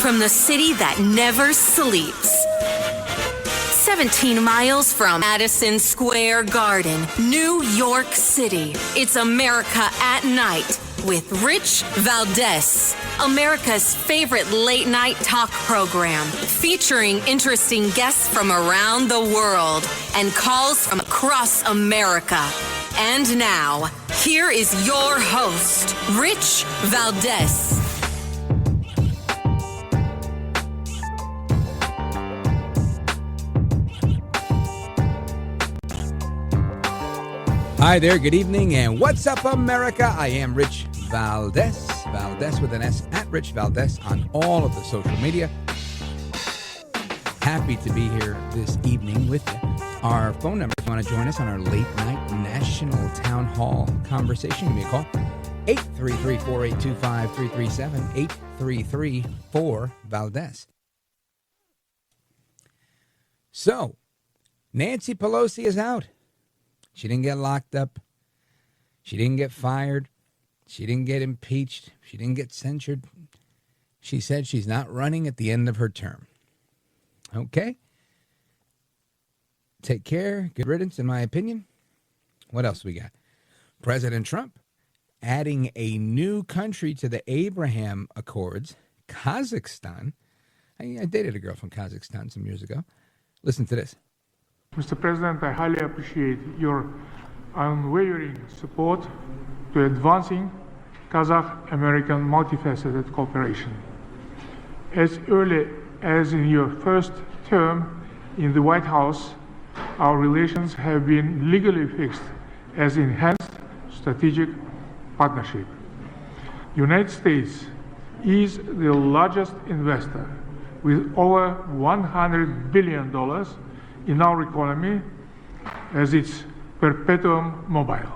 from the city that never sleeps. 17 miles from Madison Square Garden, New York City. It's America at Night with Rich Valdés, America's favorite late-night talk program, featuring interesting guests from around the world and calls from across America. And now, here is your host, Rich Valdés. Hi there, good evening, and what's up, America? I am Rich Valdés, Valdés with an S, at Rich Valdés on all of the social media. Happy to be here this evening with you. Our phone number, if you want to join us on our late night national town hall conversation, give me a call, 833-482-5337, 833-4-Valdés. So, Nancy Pelosi is out. She didn't get locked up. She didn't get fired. She didn't get impeached. She didn't get censured. She said she's not running at the end of her term. Okay. Take care. Good riddance, in my opinion. What else we got? President Trump adding a new country to the Abraham Accords, Kazakhstan. I dated a girl from Kazakhstan some years ago. Listen to this. Mr. President, I highly appreciate your unwavering support to advancing Kazakh-American multifaceted cooperation. As early as in your first term in the White House, our relations have been legally fixed as enhanced strategic partnership. The United States is the largest investor with over $100 billion in our economy as its perpetuum mobile.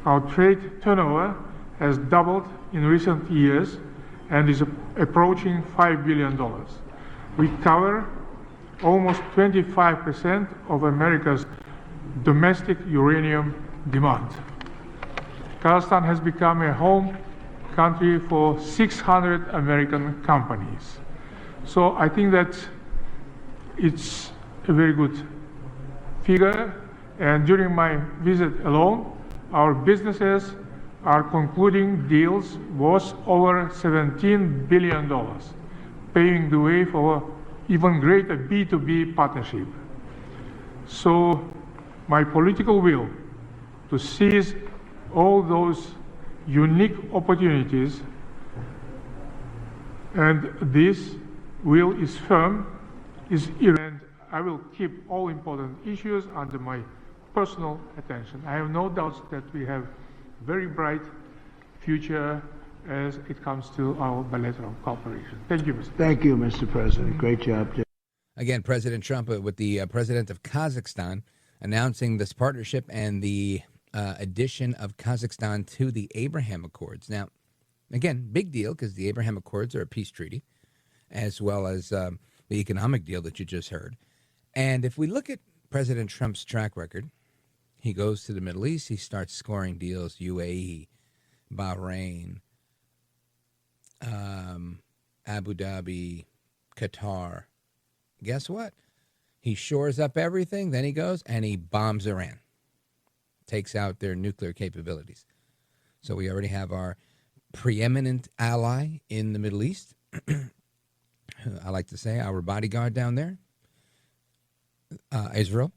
Our trade turnover has doubled in recent years and is approaching $5 billion. We cover almost 25% of America's domestic uranium demand. Kazakhstan has become a home country for 600 American companies. So I think that it's a very good figure, and during my visit alone, our businesses are concluding deals worth over $17 billion, paving the way for even greater B2B partnership. So my political will to seize all those unique opportunities, and this will is firm, is irrelevant. I will keep all important issues under my personal attention. I have no doubts that we have very bright future as it comes to our bilateral cooperation. Thank you, Mr. Thank you, Mr. President. Great job. Again, President Trump with the president of Kazakhstan announcing this partnership and the addition of Kazakhstan to the Abraham Accords. Now, again, big deal because the Abraham Accords are a peace treaty, as well as the economic deal that you just heard. And if we look at President Trump's track record, he goes to the Middle East, he starts scoring deals, UAE, Bahrain, Abu Dhabi, Qatar. Guess what? He shores up everything, then he goes and he bombs Iran, takes out their nuclear capabilities. So we already have our preeminent ally in the Middle East. I like to say our bodyguard down there. Israel,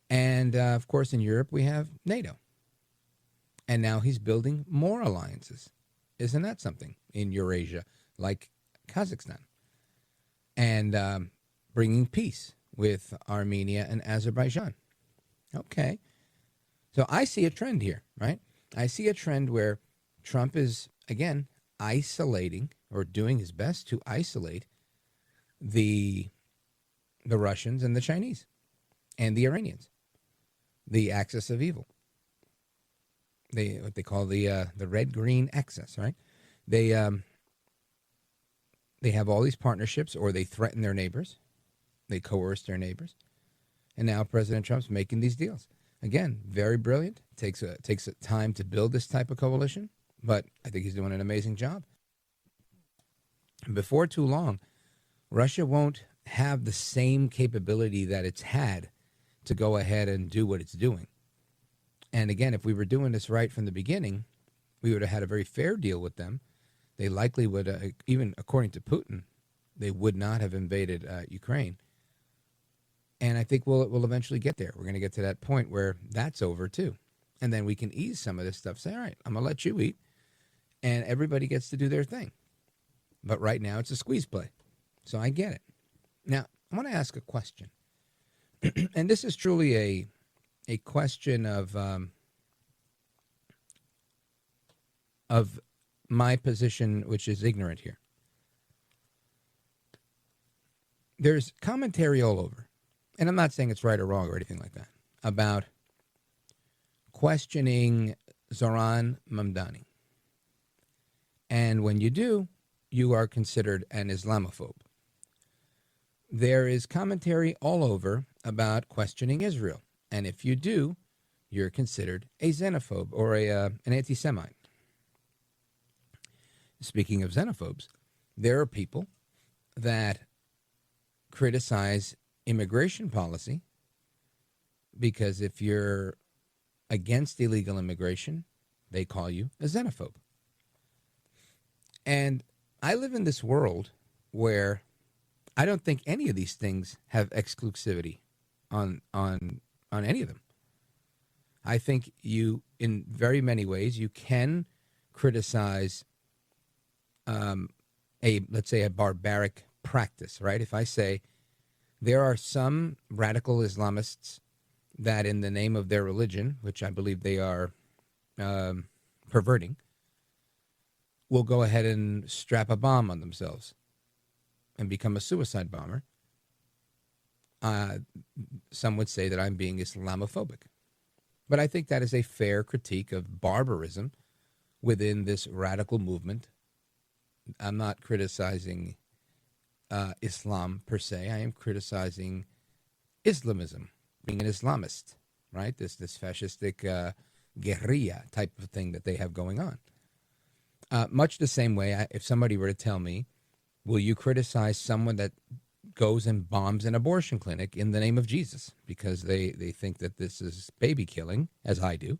and of course in Europe we have NATO, and now he's building more alliances. Isn't that something in Eurasia, like Kazakhstan, and bringing peace with Armenia and Azerbaijan? Okay, so I see a trend here, right? I see a trend where Trump is again isolating or doing his best to isolate the Russians and the Chinese and the Iranians, the axis of evil. What they call the red-green axis, right? They have all these partnerships, or they threaten their neighbors, they coerce their neighbors, and now President Trump's making these deals. Again, very brilliant. Takes time to build this type of coalition, but I think he's doing an amazing job. Before too long, Russia won't have the same capability that it's had to go ahead and do what it's doing. And again, if we were doing this right from the beginning, we would have had a very fair deal with them. They likely would, even according to Putin, they would not have invaded Ukraine. And I think we'll eventually get there. We're going to get to that point where that's over too. And then we can ease some of this stuff. Say, all right, I'm going to let you eat. And everybody gets to do their thing. But right now it's a squeeze play. So I get it. Now, I want to ask a question. And this is truly a question of my position, which is ignorant here. There's commentary all over, and I'm not saying it's right or wrong or anything like that, about questioning Zoran Mamdani. And when you do, you are considered an Islamophobe. There is commentary all over about questioning Israel. And if you do, you're considered a xenophobe or an anti-Semite. Speaking of xenophobes, there are people that criticize immigration policy because if you're against illegal immigration, they call you a xenophobe. And I live in this world where I don't think any of these things have exclusivity on any of them. I think you, in very many ways, you can criticize let's say a barbaric practice, right? If I say there are some radical Islamists that in the name of their religion, which I believe they are perverting, will go ahead and strap a bomb on themselves and become a suicide bomber, some would say that I'm being Islamophobic. But I think that is a fair critique of barbarism within this radical movement. I'm not criticizing Islam per se. I am criticizing Islamism, being an Islamist, right? This fascistic guerrilla type of thing that they have going on. Much the same way, if somebody were to tell me, will you criticize someone that goes and bombs an abortion clinic in the name of Jesus because they think that this is baby killing, as I do,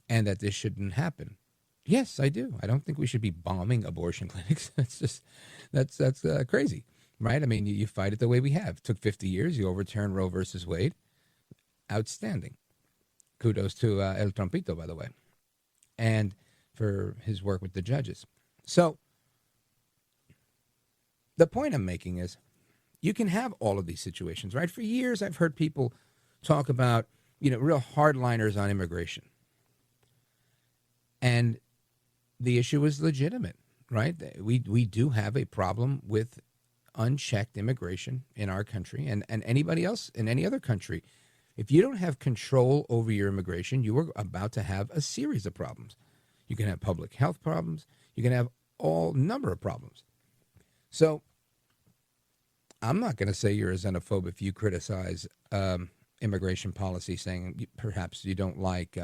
and that this shouldn't happen? Yes, I do. I don't think we should be bombing abortion clinics. That's crazy, right? I mean, you fight it the way we have. It took 50 years. You overturn Roe versus Wade. Outstanding. Kudos to El Trumpito, by the way, and for his work with the judges. So the point I'm making is you can have all of these situations, right? For years, I've heard people talk about, real hardliners on immigration. And the issue is legitimate, right? We do have a problem with unchecked immigration in our country and anybody else in any other country. If you don't have control over your immigration, you are about to have a series of problems. You can have public health problems. You can have all number of problems. So I'm not going to say you're a xenophobe if you criticize immigration policy, saying perhaps you don't like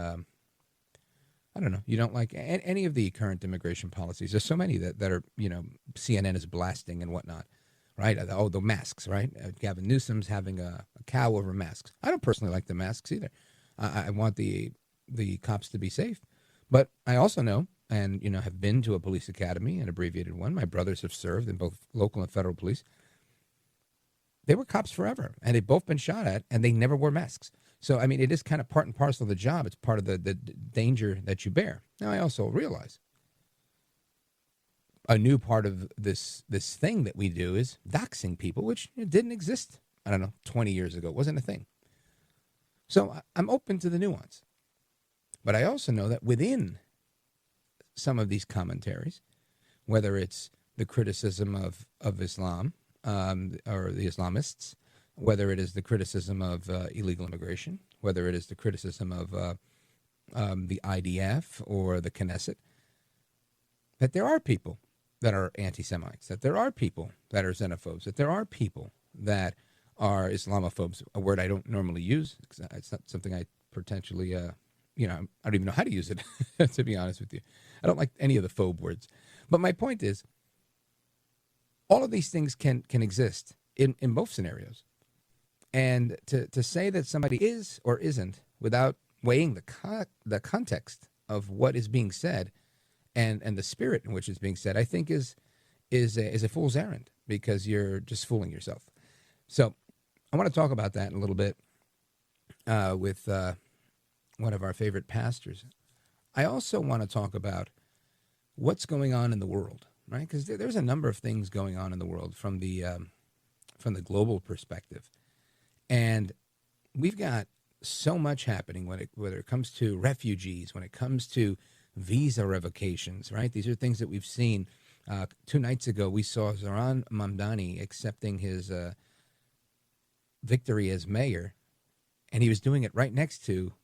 you don't like any of the current immigration policies. There's so many that are, CNN is blasting and whatnot, right? Oh, the masks, right? Gavin Newsom's having a cow over masks. I don't personally like the masks either. I want the cops to be safe. But I also know and, have been to a police academy, an abbreviated one. My brothers have served in both local and federal police. They were cops forever, and they've both been shot at, and they never wore masks. So, I mean, it is kind of part and parcel of the job. It's part of the danger that you bear. Now, I also realize a new part of this thing that we do is doxing people, which didn't exist, 20 years ago. It wasn't a thing. So I'm open to the nuance. But I also know that within some of these commentaries, whether it's the criticism of Islam or the Islamists, whether it is the criticism of illegal immigration, whether it is the criticism of the IDF or the Knesset, that there are people that are anti-Semites, that there are people that are xenophobes, that there are people that are Islamophobes, a word I don't normally use. It's not something I potentially, I don't even know how to use it, to be honest with you. I don't like any of the phobe words. But my point is, All of these things can exist in both scenarios. And to say that somebody is or isn't without weighing the context of what is being said and the spirit in which it's being said, I think is a fool's errand, because you're just fooling yourself. So I want to talk about that in a little bit with one of our favorite pastors. I also want to talk about what's going on in the world, right? Because there's a number of things going on in the world from the global perspective. And we've got so much happening whether it comes to refugees, when it comes to visa revocations, right? These are things that we've seen. 2 nights ago, we saw Zoran Mamdani accepting his victory as mayor, and he was doing it right next to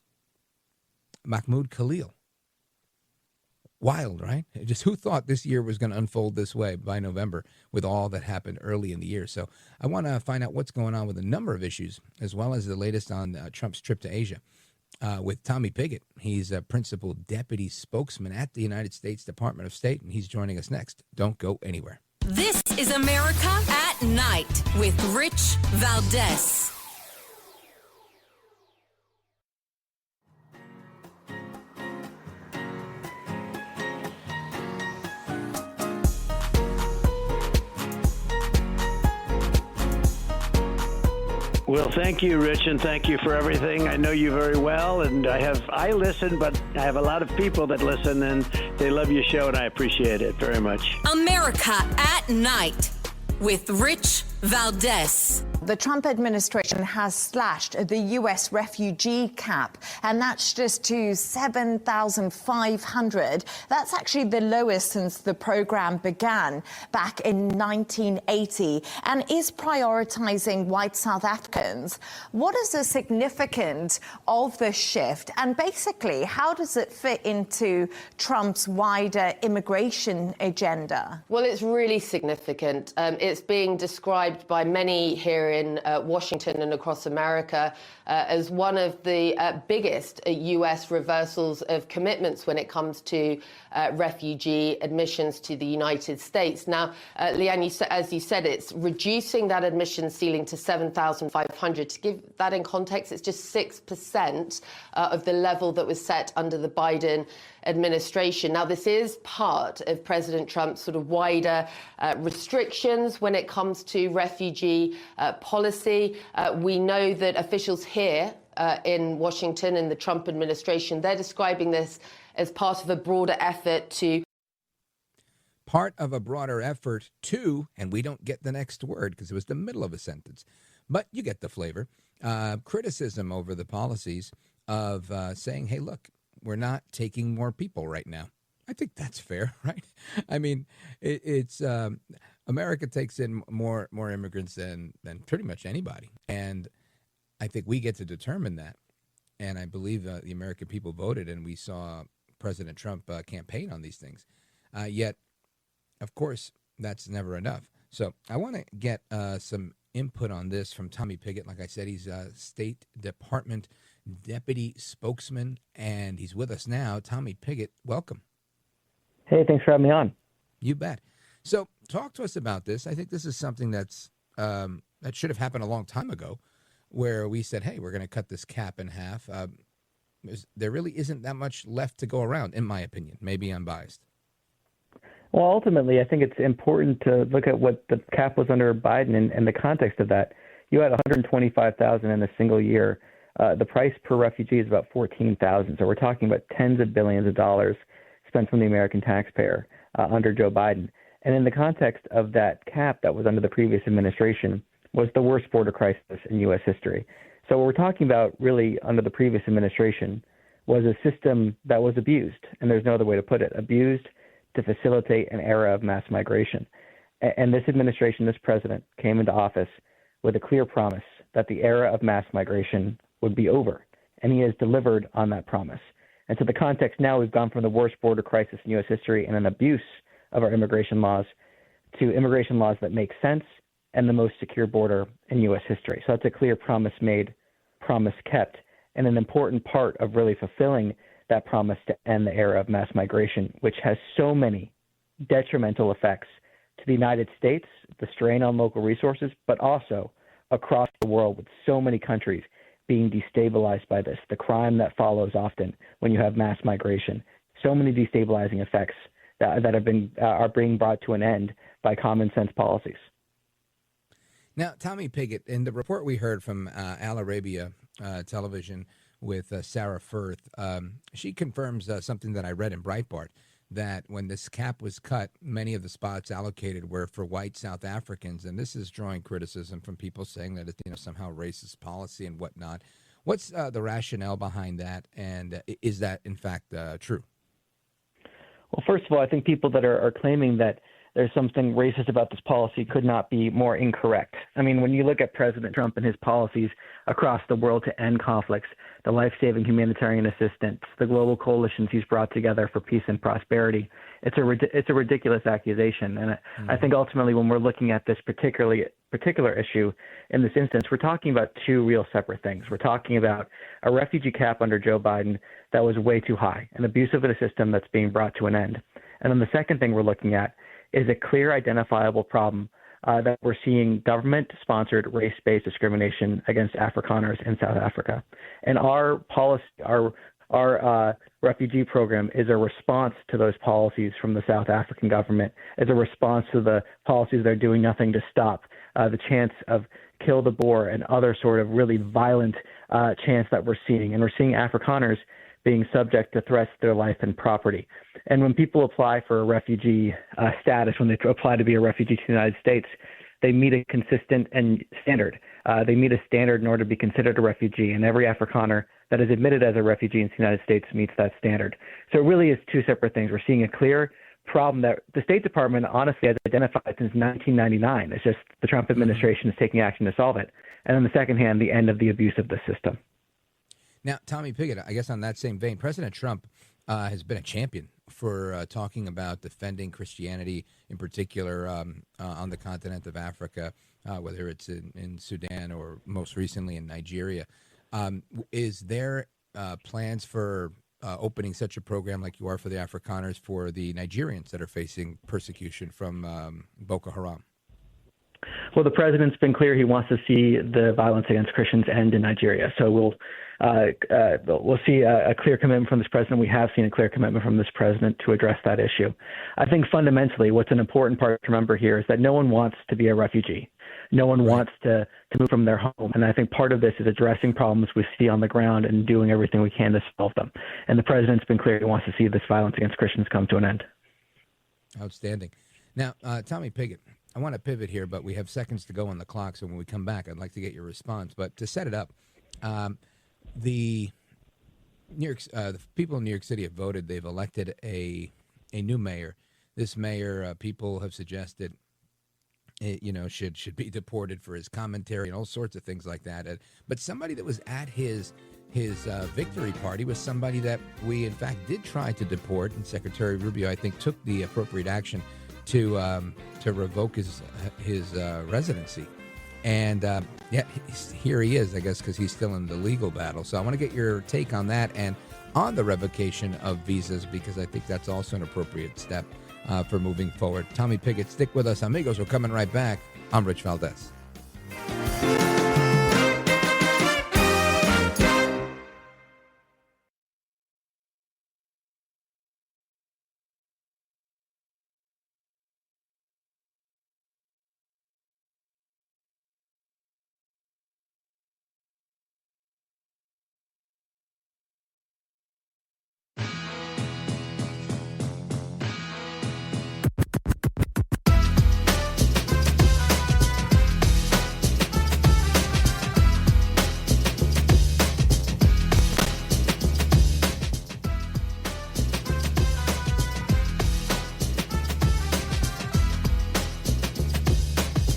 Mahmoud Khalil. Wild, right? Just who thought this year was going to unfold this way by November with all that happened early in the year? So I want to find out what's going on with a number of issues, as well as the latest on Trump's trip to Asia with Tommy Pigott. He's a principal deputy spokesman at the United States Department of State, and he's joining us next. Don't go anywhere. This is America at Night with Rich Valdés. Well, thank you, Rich, and thank you for everything. I know you very well, and I listen, but I have a lot of people that listen, and they love your show, and I appreciate it very much. America at Night with Rich Valdés. The Trump administration has slashed the U.S. refugee cap, and that's just to 7,500. That's actually the lowest since the program began back in 1980, and is prioritizing white South Africans. What is the significance of this shift, and basically, how does it fit into Trump's wider immigration agenda? Well, it's really significant. It's being described by many here in Washington and across America as one of the biggest U.S. reversals of commitments when it comes to refugee admissions to the United States. Now, Leanne, as you said, it's reducing that admission ceiling to 7,500. To give that in context, it's just 6% of the level that was set under the Biden administration. Now, this is part of President Trump's sort of wider restrictions when it comes to refugee policy. We know that officials here in Washington in the Trump administration, they're describing this as part of a broader effort to... Part of a broader effort to, and we don't get the next word because it was the middle of a sentence, but you get the flavor, criticism over the policies of saying, hey, look, we're not taking more people right now. I think that's fair, right? I mean, it's America takes in more immigrants than pretty much anybody. And I think we get to determine that. And I believe the American people voted, and we saw President Trump campaign on these things. Yet, of course, that's never enough. So I want to get some input on this from Tommy Pigott. Like I said, he's a State Department deputy spokesman, and he's with us now. Tommy Pigott, welcome. Hey, thanks for having me on. You bet. So talk to us about this. I think this is something that's that should have happened a long time ago, where we said, hey, we're going to cut this cap in half. There really isn't that much left to go around, in my opinion. Maybe I'm biased. Well, ultimately, I think it's important to look at what the cap was under Biden and the context of that. You had 125,000 in a single year. The price per refugee is about 14,000. So we're talking about tens of billions of dollars spent from the American taxpayer under Joe Biden. And in the context of that cap that was under the previous administration was the worst border crisis in U.S. history. So what we're talking about really under the previous administration was a system that was abused, and there's no other way to put it, abused to facilitate an era of mass migration. And this administration, this president, came into office with a clear promise that the era of mass migration would be over, and he has delivered on that promise. And so the context now, we've gone from the worst border crisis in U.S. history and an abuse of our immigration laws to immigration laws that make sense and the most secure border in U.S. history. So that's a clear promise made, promise kept, and an important part of really fulfilling that promise to end the era of mass migration, which has so many detrimental effects to the United States, the strain on local resources, but also across the world with so many countries being destabilized by this, the crime that follows often when you have mass migration. So many destabilizing effects that are being brought to an end by common sense policies. Now, Tommy Pigott, in the report we heard from Al Arabia television with Sarah Firth, she confirms something that I read in Breitbart, that when this cap was cut, many of the spots allocated were for white South Africans, and this is drawing criticism from people saying that it's somehow racist policy and whatnot. What's the rationale behind that, and is that in fact true? Well, first of all, I think people that are claiming that there's something racist about this policy could not be more incorrect. I mean, when you look at President Trump and his policies across the world to end conflicts, the life-saving humanitarian assistance, the global coalitions he's brought together for peace and prosperity, it's a ridiculous accusation. And I think ultimately when we're looking at this particular issue in this instance, we're talking about two real separate things. We're talking about a refugee cap under Joe Biden that was way too high, an abuse of a system that's being brought to an end. And then the second thing we're looking at is a clear identifiable problem that we're seeing government-sponsored race-based discrimination against Afrikaners in South Africa. And our policy, our refugee program is a response to those policies from the South African government, is a response to the policies that are doing nothing to stop the chance of kill the Boer and other sort of really violent chants that we're seeing. And we're seeing Afrikaners being subject to threats to their life and property. And when people apply for a refugee status, when they apply to be a refugee to the United States, they meet a consistent and standard. They meet a standard in order to be considered a refugee, and every Afrikaner that is admitted as a refugee in the United States meets that standard. So it really is two separate things. We're seeing a clear problem that the State Department honestly has identified since 1999. It's just the Trump administration is taking action to solve it. And on the second hand, the end of the abuse of the system. Now, Tommy Pigott, I guess on that same vein, President Trump has been a champion for talking about defending Christianity, in particular on the continent of Africa, whether it's in Sudan or most recently in Nigeria. Is there plans for opening such a program like you are for the Afrikaners for the Nigerians that are facing persecution from Boko Haram? Well, the president's been clear he wants to see the violence against Christians end in Nigeria. So we'll see a clear commitment from this president. We have seen a clear commitment from this president to address that issue. I think fundamentally what's an important part to remember here is that no one wants to be a refugee. No one wants to move from their home. And I think part of this is addressing problems we see on the ground and doing everything we can to solve them. And the president's been clear he wants to see this violence against Christians come to an end. Outstanding. Now, Tommy Pigott, I want to pivot here, but we have seconds to go on the clock. So when we come back, I'd like to get your response. But to set it up, the people in New York City have voted. They've elected a new mayor. This mayor, people have suggested, should be deported for his commentary and all sorts of things like that. But somebody that was at his victory party was somebody that we, in fact, did try to deport, and Secretary Rubio, I think, took the appropriate action to revoke his residency. And here he is, I guess, because he's still in the legal battle. So I want to get your take on that and on the revocation of visas, because I think that's also an appropriate step for moving forward. Tommy Pigott, stick with us, amigos. We're coming right back. I'm Rich Valdés.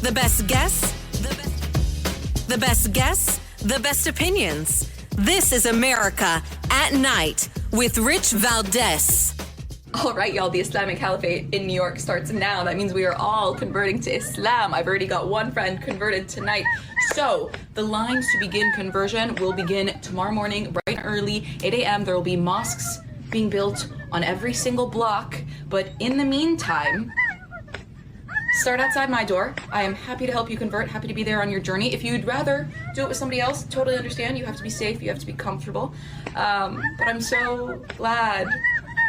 The best guests, the best guests, the best opinions. This is America at Night with Rich Valdés. All right, y'all, the Islamic Caliphate in New York starts now. That means we are all converting to Islam. I've already got one friend converted tonight. So the lines to begin conversion will begin tomorrow morning, bright and early, 8 a.m. There will be mosques being built on every single block. But in the meantime, start outside my door. I am happy to help you convert, happy to be there on your journey. If you'd rather do it with somebody else, totally understand. You have to be safe, you have to be comfortable. But I'm so glad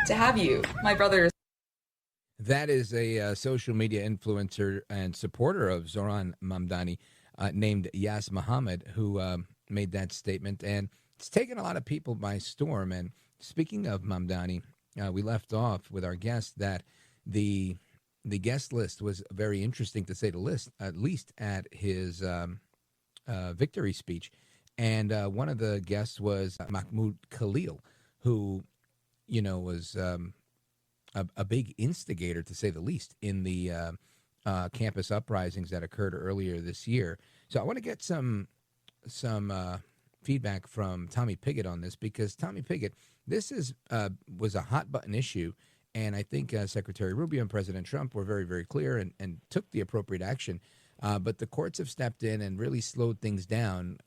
to have you, my brothers. That is a social media influencer and supporter of Zoran Mamdani named Yas Muhammad, who made that statement. And it's taken a lot of people by storm. And speaking of Mamdani, we left off with our guest that the guest list was very interesting, to say the least, at least at his victory speech. And one of the guests was Mahmoud Khalil, who, was a big instigator, to say the least, in the campus uprisings that occurred earlier this year. So I want to get some feedback from Tommy Pigott on this, because Tommy Pigott, this was a hot button issue, and I think Secretary Rubio and President Trump were very, very clear and took the appropriate action. But the courts have stepped in and really slowed things down.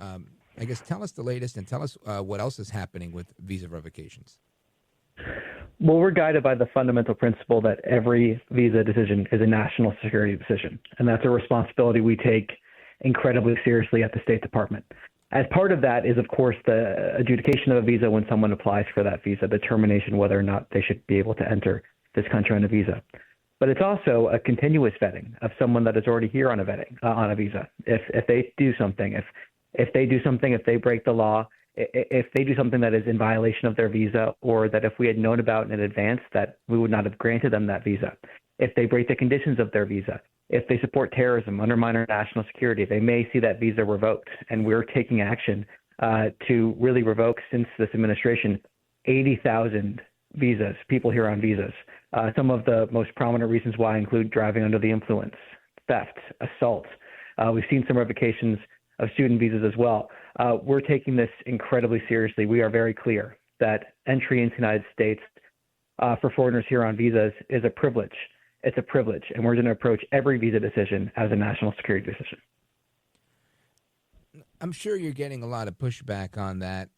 I guess tell us the latest and tell us what else is happening with visa revocations. Well, we're guided by the fundamental principle that every visa decision is a national security decision, and that's a responsibility we take incredibly seriously at the State Department. As part of that is, of course, the adjudication of a visa when someone applies for that visa, determination whether or not they should be able to enter this country on a visa. But it's also a continuous vetting of someone that is already here on a visa. If they do something, if they break the law, if they do something that is in violation of their visa, or that if we had known about in advance that we would not have granted them that visa, if they break the conditions of their visa, if they support terrorism, undermine our national security, they may see that visa revoked. And we're taking action to really revoke, since this administration, 80,000 visas, people here on visas. Some of the most prominent reasons why include driving under the influence, theft, assault. We've seen some revocations of student visas as well. We're taking this incredibly seriously. We are very clear that entry into the United States for foreigners here on visas is a privilege. It's a privilege, and we're going to approach every visa decision as a national security decision. I'm sure you're getting a lot of pushback on that.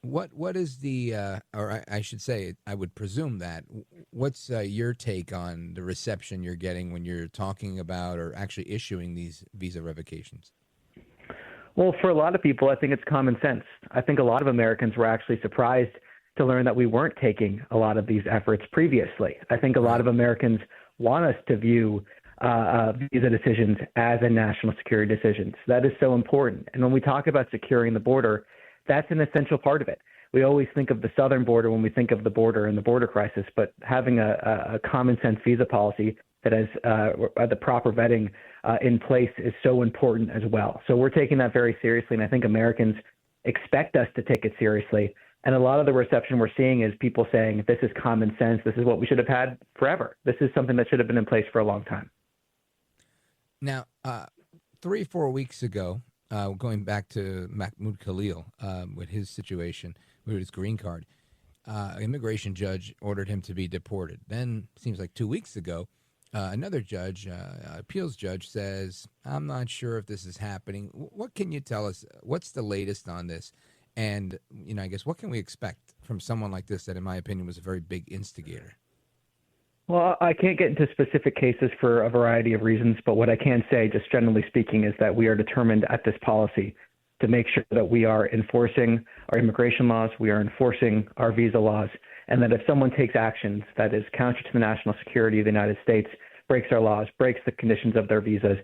What is the, or I should say, I would presume that, what's your take on the reception you're getting when you're talking about or actually issuing these visa revocations? Well, for a lot of people, I think it's common sense. I think a lot of Americans were actually surprised to learn that we weren't taking a lot of these efforts previously. I think a lot of Americans want us to view visa decisions as a national security decision. That is so important. And when we talk about securing the border, that's an essential part of it. We always think of the southern border when we think of the border and the border crisis, but having a common sense visa policy that has the proper vetting in place is so important as well. So we're taking that very seriously, and I think Americans expect us to take it seriously. And a lot of the reception we're seeing is people saying, this is common sense, this is what we should have had forever. This is something that should have been in place for a long time. Now, 3-4 weeks ago, going back to Mahmoud Khalil with his situation, with his green card, an immigration judge ordered him to be deported. Then, seems like 2 weeks ago, another judge, appeals judge, says, I'm not sure if this is happening. What can you tell us? What's the latest on this? And, I guess, what can we expect from someone like this that, in my opinion, was a very big instigator? Well, I can't get into specific cases for a variety of reasons, but what I can say, just generally speaking, is that we are determined at this policy to make sure that we are enforcing our immigration laws, we are enforcing our visa laws, and that if someone takes actions that is counter to the national security of the United States, breaks our laws, breaks the conditions of their visas,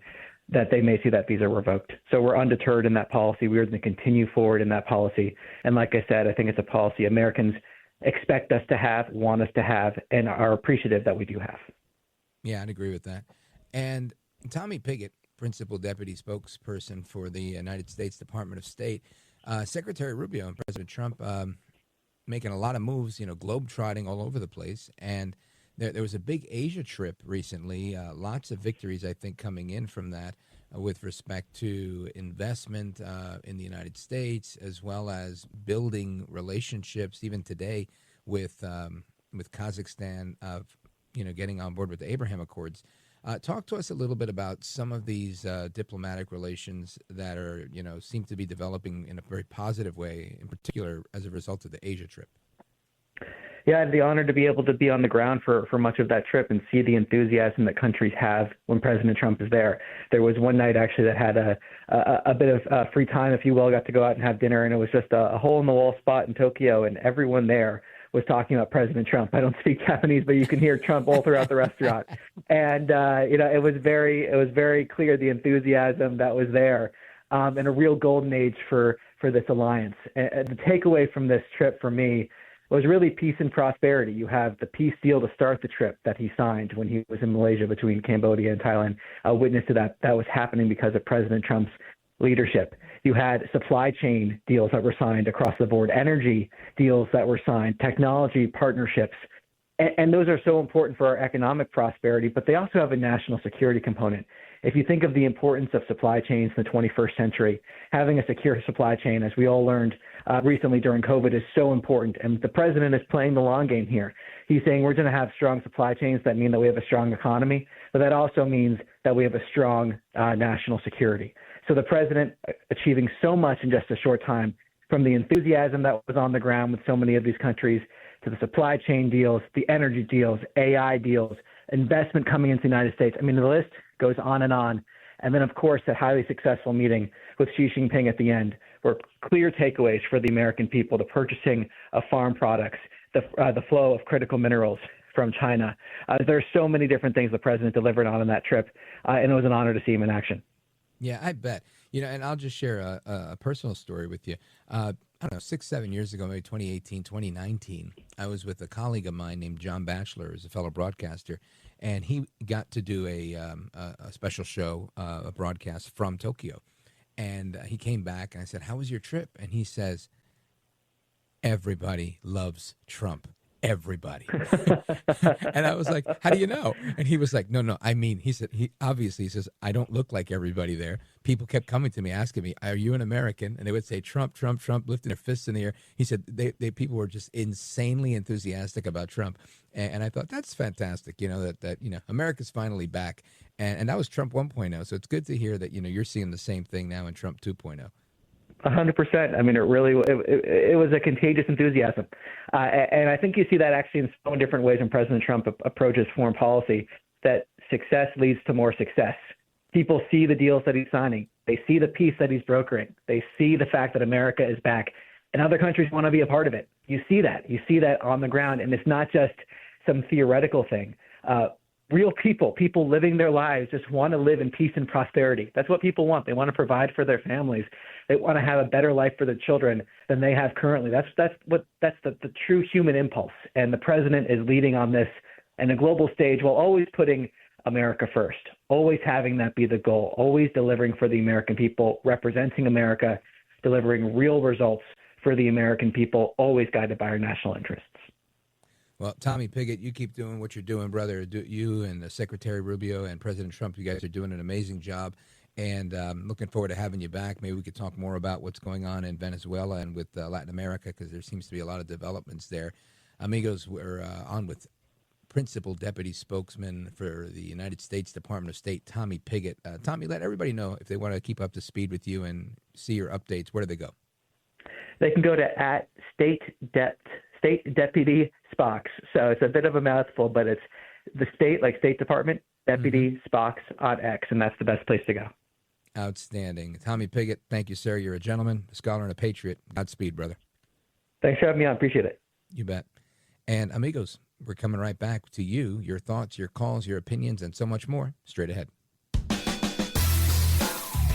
that they may see that visa revoked. So we're undeterred in that policy. We're going to continue forward in that policy. And like I said, I think it's a policy Americans expect us to have, want us to have, and are appreciative that we do have. Yeah, I'd agree with that. And Tommy Pigott, Principal Deputy Spokesperson for the United States Department of State, Secretary Rubio and President Trump making a lot of moves, globe-trotting all over the place. And there was a big Asia trip recently, lots of victories, I think, coming in from that with respect to investment in the United States, as well as building relationships, even today, with Kazakhstan, getting on board with the Abraham Accords. Talk to us a little bit about some of these diplomatic relations that are, seem to be developing in a very positive way, in particular as a result of the Asia trip. Yeah, I had the honor to be able to be on the ground for much of that trip and see the enthusiasm that countries have when President Trump is there. There was one night actually that had a bit of free time, if you will, got to go out and have dinner, and it was just a hole-in-the-wall spot in Tokyo, and everyone there was talking about President Trump. I don't speak Japanese, but you can hear Trump all throughout the restaurant. And, it was very clear the enthusiasm that was there, and a real golden age for this alliance. And the takeaway from this trip for me was really peace and prosperity. You have the peace deal to start the trip that he signed when he was in Malaysia between Cambodia and Thailand. A witness to that was happening because of President Trump's leadership. You had supply chain deals that were signed across the board, energy deals that were signed, technology partnerships. And those are so important for our economic prosperity, but they also have a national security component. If you think of the importance of supply chains in the 21st century, having a secure supply chain, as we all learned recently during COVID, is so important. And the president is playing the long game here. He's saying we're going to have strong supply chains that mean that we have a strong economy, but that also means that we have a strong national security. So the president achieving so much in just a short time, from the enthusiasm that was on the ground with so many of these countries, to the supply chain deals, the energy deals, AI deals, investment coming into the United States. I mean, the list goes on. And then, of course, that highly successful meeting with Xi Jinping at the end were clear takeaways for the American people, the purchasing of farm products, the flow of critical minerals from China. There are so many different things the president delivered on that trip, and it was an honor to see him in action. Yeah, I bet. And I'll just share a personal story with you. I don't know, 6-7 years ago, maybe 2018, 2019, I was with a colleague of mine named John Batchelor, who's a fellow broadcaster, and he got to do a special show, a broadcast from Tokyo. And he came back, and I said, "How was your trip?" And he says, "Everybody loves Trump. Everybody." And I was like, "How do you know?" And he was like, no, I mean, he said, he says, "I don't look like everybody there." People kept coming to me, asking me, "Are you an American?" And they would say, "Trump, Trump, Trump," lifting their fists in the air. He said people were just insanely enthusiastic about Trump. And I thought, that's fantastic, that America's finally back. And that was Trump 1.0. So it's good to hear that, you're seeing the same thing now in Trump 2.0. 100%. I mean, it was a contagious enthusiasm. And I think you see that actually in so many different ways when President Trump approaches foreign policy, that success leads to more success. People see the deals that he's signing. They see the peace that he's brokering. They see the fact that America is back, and other countries want to be a part of it. You see that. You see that on the ground, and it's not just some theoretical thing. Real people living their lives just want to live in peace and prosperity. That's what people want. They want to provide for their families. They want to have a better life for their children than they have currently. That's the true human impulse. And the president is leading on this in a global stage while always putting America first, always having that be the goal, always delivering for the American people, representing America, delivering real results for the American people, always guided by our national interests. Well, Tommy Pigott, you keep doing what you're doing, brother. You and Secretary Rubio and President Trump, you guys are doing an amazing job. And looking forward to having you back. Maybe we could talk more about what's going on in Venezuela and with Latin America, because there seems to be a lot of developments there. Amigos, we're on with Principal Deputy Spokesman for the United States Department of State, Tommy Pigott. Tommy, let everybody know if they want to keep up to speed with you and see your updates. Where do they go? They can go to @State Deputy Spox. So it's a bit of a mouthful, but it's the state, like State Department, Deputy Spox on X, and that's the best place to go. Outstanding. Tommy Pigott, thank you, sir. You're a gentleman, a scholar, and a patriot. Godspeed, brother. Thanks for having me on. Appreciate it. You bet. And amigos, we're coming right back to you, your thoughts, your calls, your opinions, and so much more straight ahead.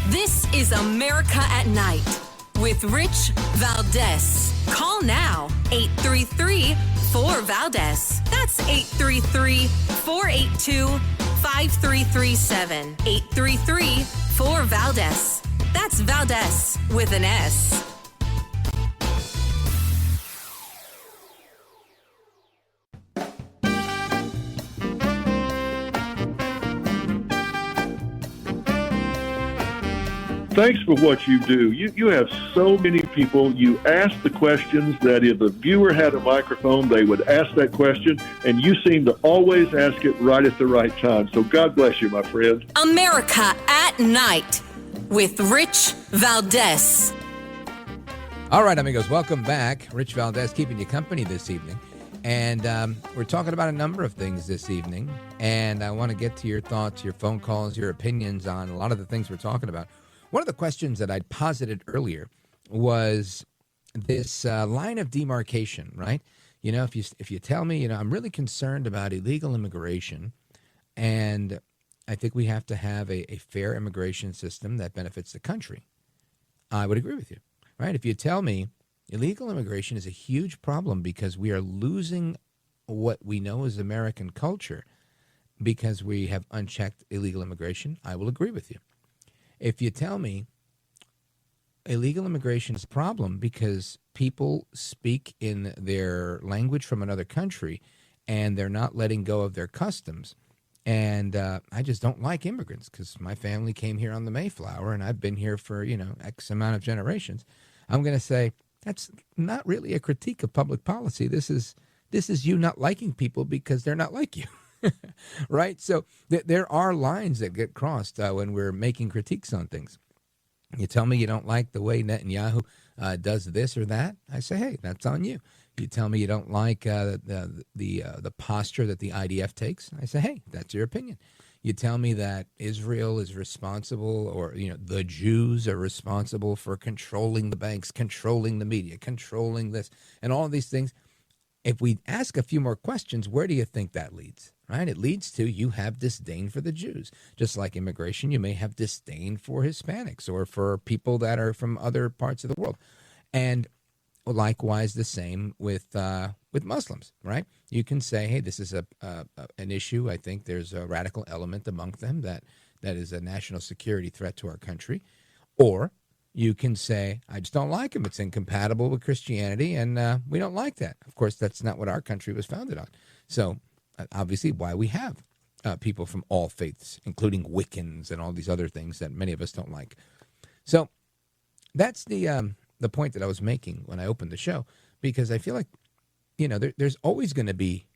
This is America at Night with Rich Valdés. Call now, 833-4-VALDEZ. That's 833-482-5337. 833-4-VALDEZ. That's Valdés with an S. Thanks for what you do. You have so many people. You ask the questions that if the viewer had a microphone, they would ask that question, and you seem to always ask it right at the right time. So God bless you, my friend. America at Night with Rich Valdés. All right, amigos, welcome back. Rich Valdés keeping you company this evening. And we're talking about a number of things this evening. And I want to get to your thoughts, your phone calls, your opinions on a lot of the things we're talking about. One of the questions that I'd posited earlier was this line of demarcation, right? You know, if you tell me, you know, I'm really concerned about illegal immigration, and I think we have to have a fair immigration system that benefits the country, I would agree with you, right? If you tell me illegal immigration is a huge problem because we are losing what we know as American culture because we have unchecked illegal immigration, I will agree with you. If you tell me illegal immigration is a problem because people speak in their language from another country and they're not letting go of their customs, and I just don't like immigrants because my family came here on the Mayflower and I've been here for, you know, X amount of generations, I'm going to say that's not really a critique of public policy. This is you not liking people because they're not like you. Right? So there are lines that get crossed when we're making critiques on things. You tell me you don't like the way Netanyahu does this or that, I say, hey, that's on you. You tell me you don't like the posture that the IDF takes, I say, hey, that's your opinion. You tell me that Israel is responsible, or, you know, the Jews are responsible for controlling the banks, controlling the media, controlling this, and all of these things. If we ask a few more questions, where do you think that leads? Right? It leads to you have disdain for the Jews. Just like immigration, you may have disdain for Hispanics or for people that are from other parts of the world. And likewise, the same with Muslims, right? You can say, hey, this is an issue. I think there's a radical element among them that is a national security threat to our country. Or you can say, I just don't like them. It's incompatible with Christianity, and we don't like that. Of course, that's not what our country was founded on. So obviously why we have people from all faiths, including Wiccans and all these other things that many of us don't like. So that's the point that I was making when I opened the show, because I feel like, you know, there's always going to be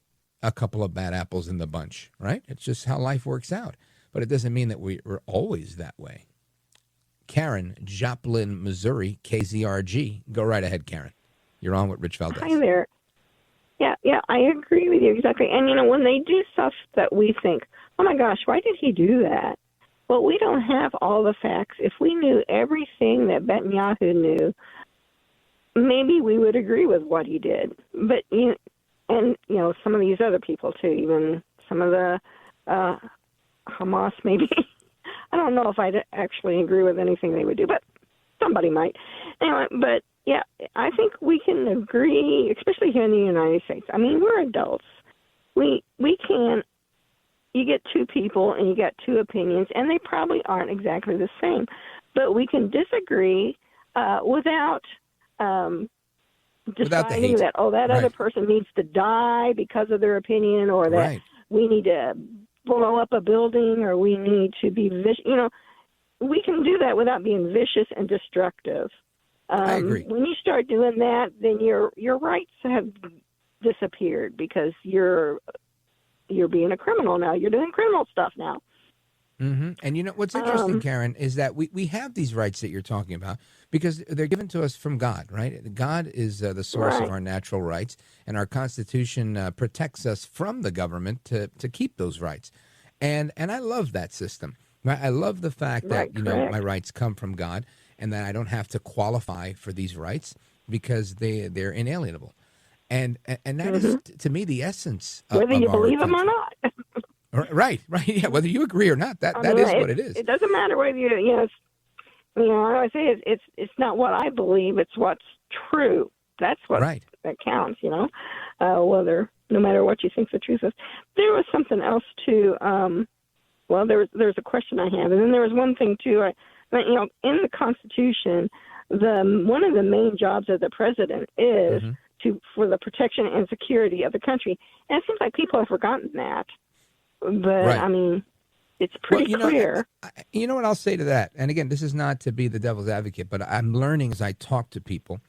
a couple of bad apples in the bunch, right? It's just how life works out. But it doesn't mean that we're always that way. Karen, Joplin, Missouri, KZRG. Go right ahead, Karen. You're on with Rich Valdés. Hi there. Yeah, I agree with you exactly. And, you know, when they do stuff that we think, oh, my gosh, why did he do that? Well, we don't have all the facts. If we knew everything that Netanyahu knew, maybe we would agree with what he did. But, you know, some of these other people, too, even some of the Hamas, maybe. I don't know if I'd actually agree with anything they would do, but somebody might. Anyway, but, yeah, I think we can agree, especially here in the United States. I mean, we're adults. We can, you get two people and you got two opinions, and they probably aren't exactly the same. But we can disagree without deciding that, oh, that other person needs to die because of their opinion, or that we need to blow up a building, or we need to be vicious. You know, we can do that without being vicious and destructive. I agree. When you start doing that, then your rights have disappeared because you're being a criminal now. You're doing criminal stuff now. Mm-hmm. And you know what's interesting, Karen, is that we have these rights that you're talking about because they're given to us from God, right? God is the source of our natural rights, and our Constitution protects us from the government to keep those rights. And I love that system. Right? I love the fact that, you know, my rights come from God, and that I don't have to qualify for these rights because they're inalienable. And that is, to me, the essence of whether you believe them or not. Right. Yeah, whether you agree or not, that is what it is. It doesn't matter whether I always say it's not what I believe, it's what's true. That's what that counts, you know, whether, no matter what you think the truth is. There was something else too. Well, there's a question I have, and then there was one thing too. You know, in the Constitution, one of the main jobs of the president is for the protection and security of the country, and it seems like people have forgotten that. But I mean, it's pretty clear. You know what I'll say to that? And again, this is not to be the devil's advocate, but I'm learning as I talk to people.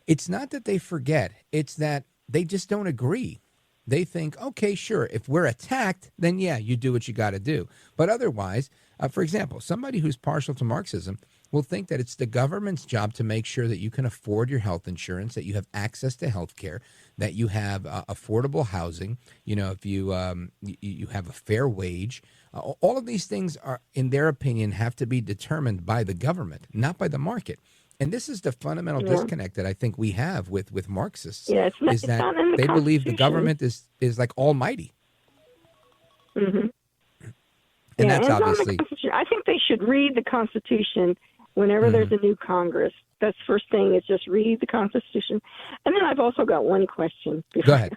It's not that they forget; it's that they just don't agree. They think, okay, sure, if we're attacked, then yeah, you do what you got to do. But otherwise, for example, somebody who's partial to Marxism will think that it's the government's job to make sure that you can afford your health insurance, that you have access to health care, that you have affordable housing, if you have a fair wage. All of these things are, in their opinion, have to be determined by the government, not by the market. And this is the fundamental disconnect that I think we have with Marxists. Yeah, is that they believe the government is like almighty. Mm-hmm. And that's obviously. I think they should read the Constitution whenever there's a new Congress. That's the first thing, is just read the Constitution. And then I've also got one question. Go ahead.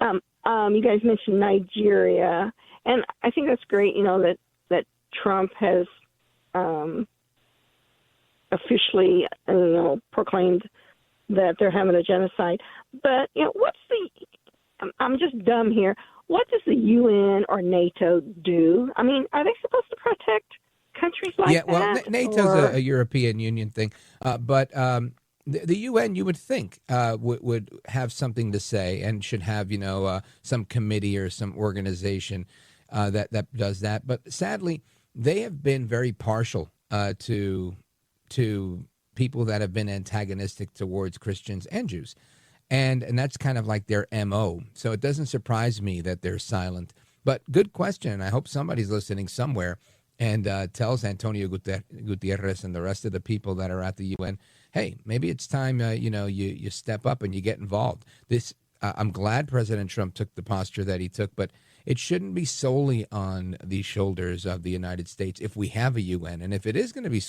You guys mentioned Nigeria, and I think that's great, that Trump has officially, proclaimed that they're having a genocide. But, I'm just dumb here. What does the UN or NATO do? I mean, are they supposed to protect countries like that? Yeah, well, NATO's a European Union thing. But the UN, you would think, would have something to say and should have, some committee or some organization that does that. But sadly, they have been very partial to people that have been antagonistic towards Christians and Jews. And that's kind of like their MO. So it doesn't surprise me that they're silent. But good question. I hope somebody's listening somewhere and tells Antonio Gutierrez and the rest of the people that are at the UN, hey, maybe it's time, you step up and you get involved. I'm glad President Trump took the posture that he took, but it shouldn't be solely on the shoulders of the United States if we have a UN. And if it is going to be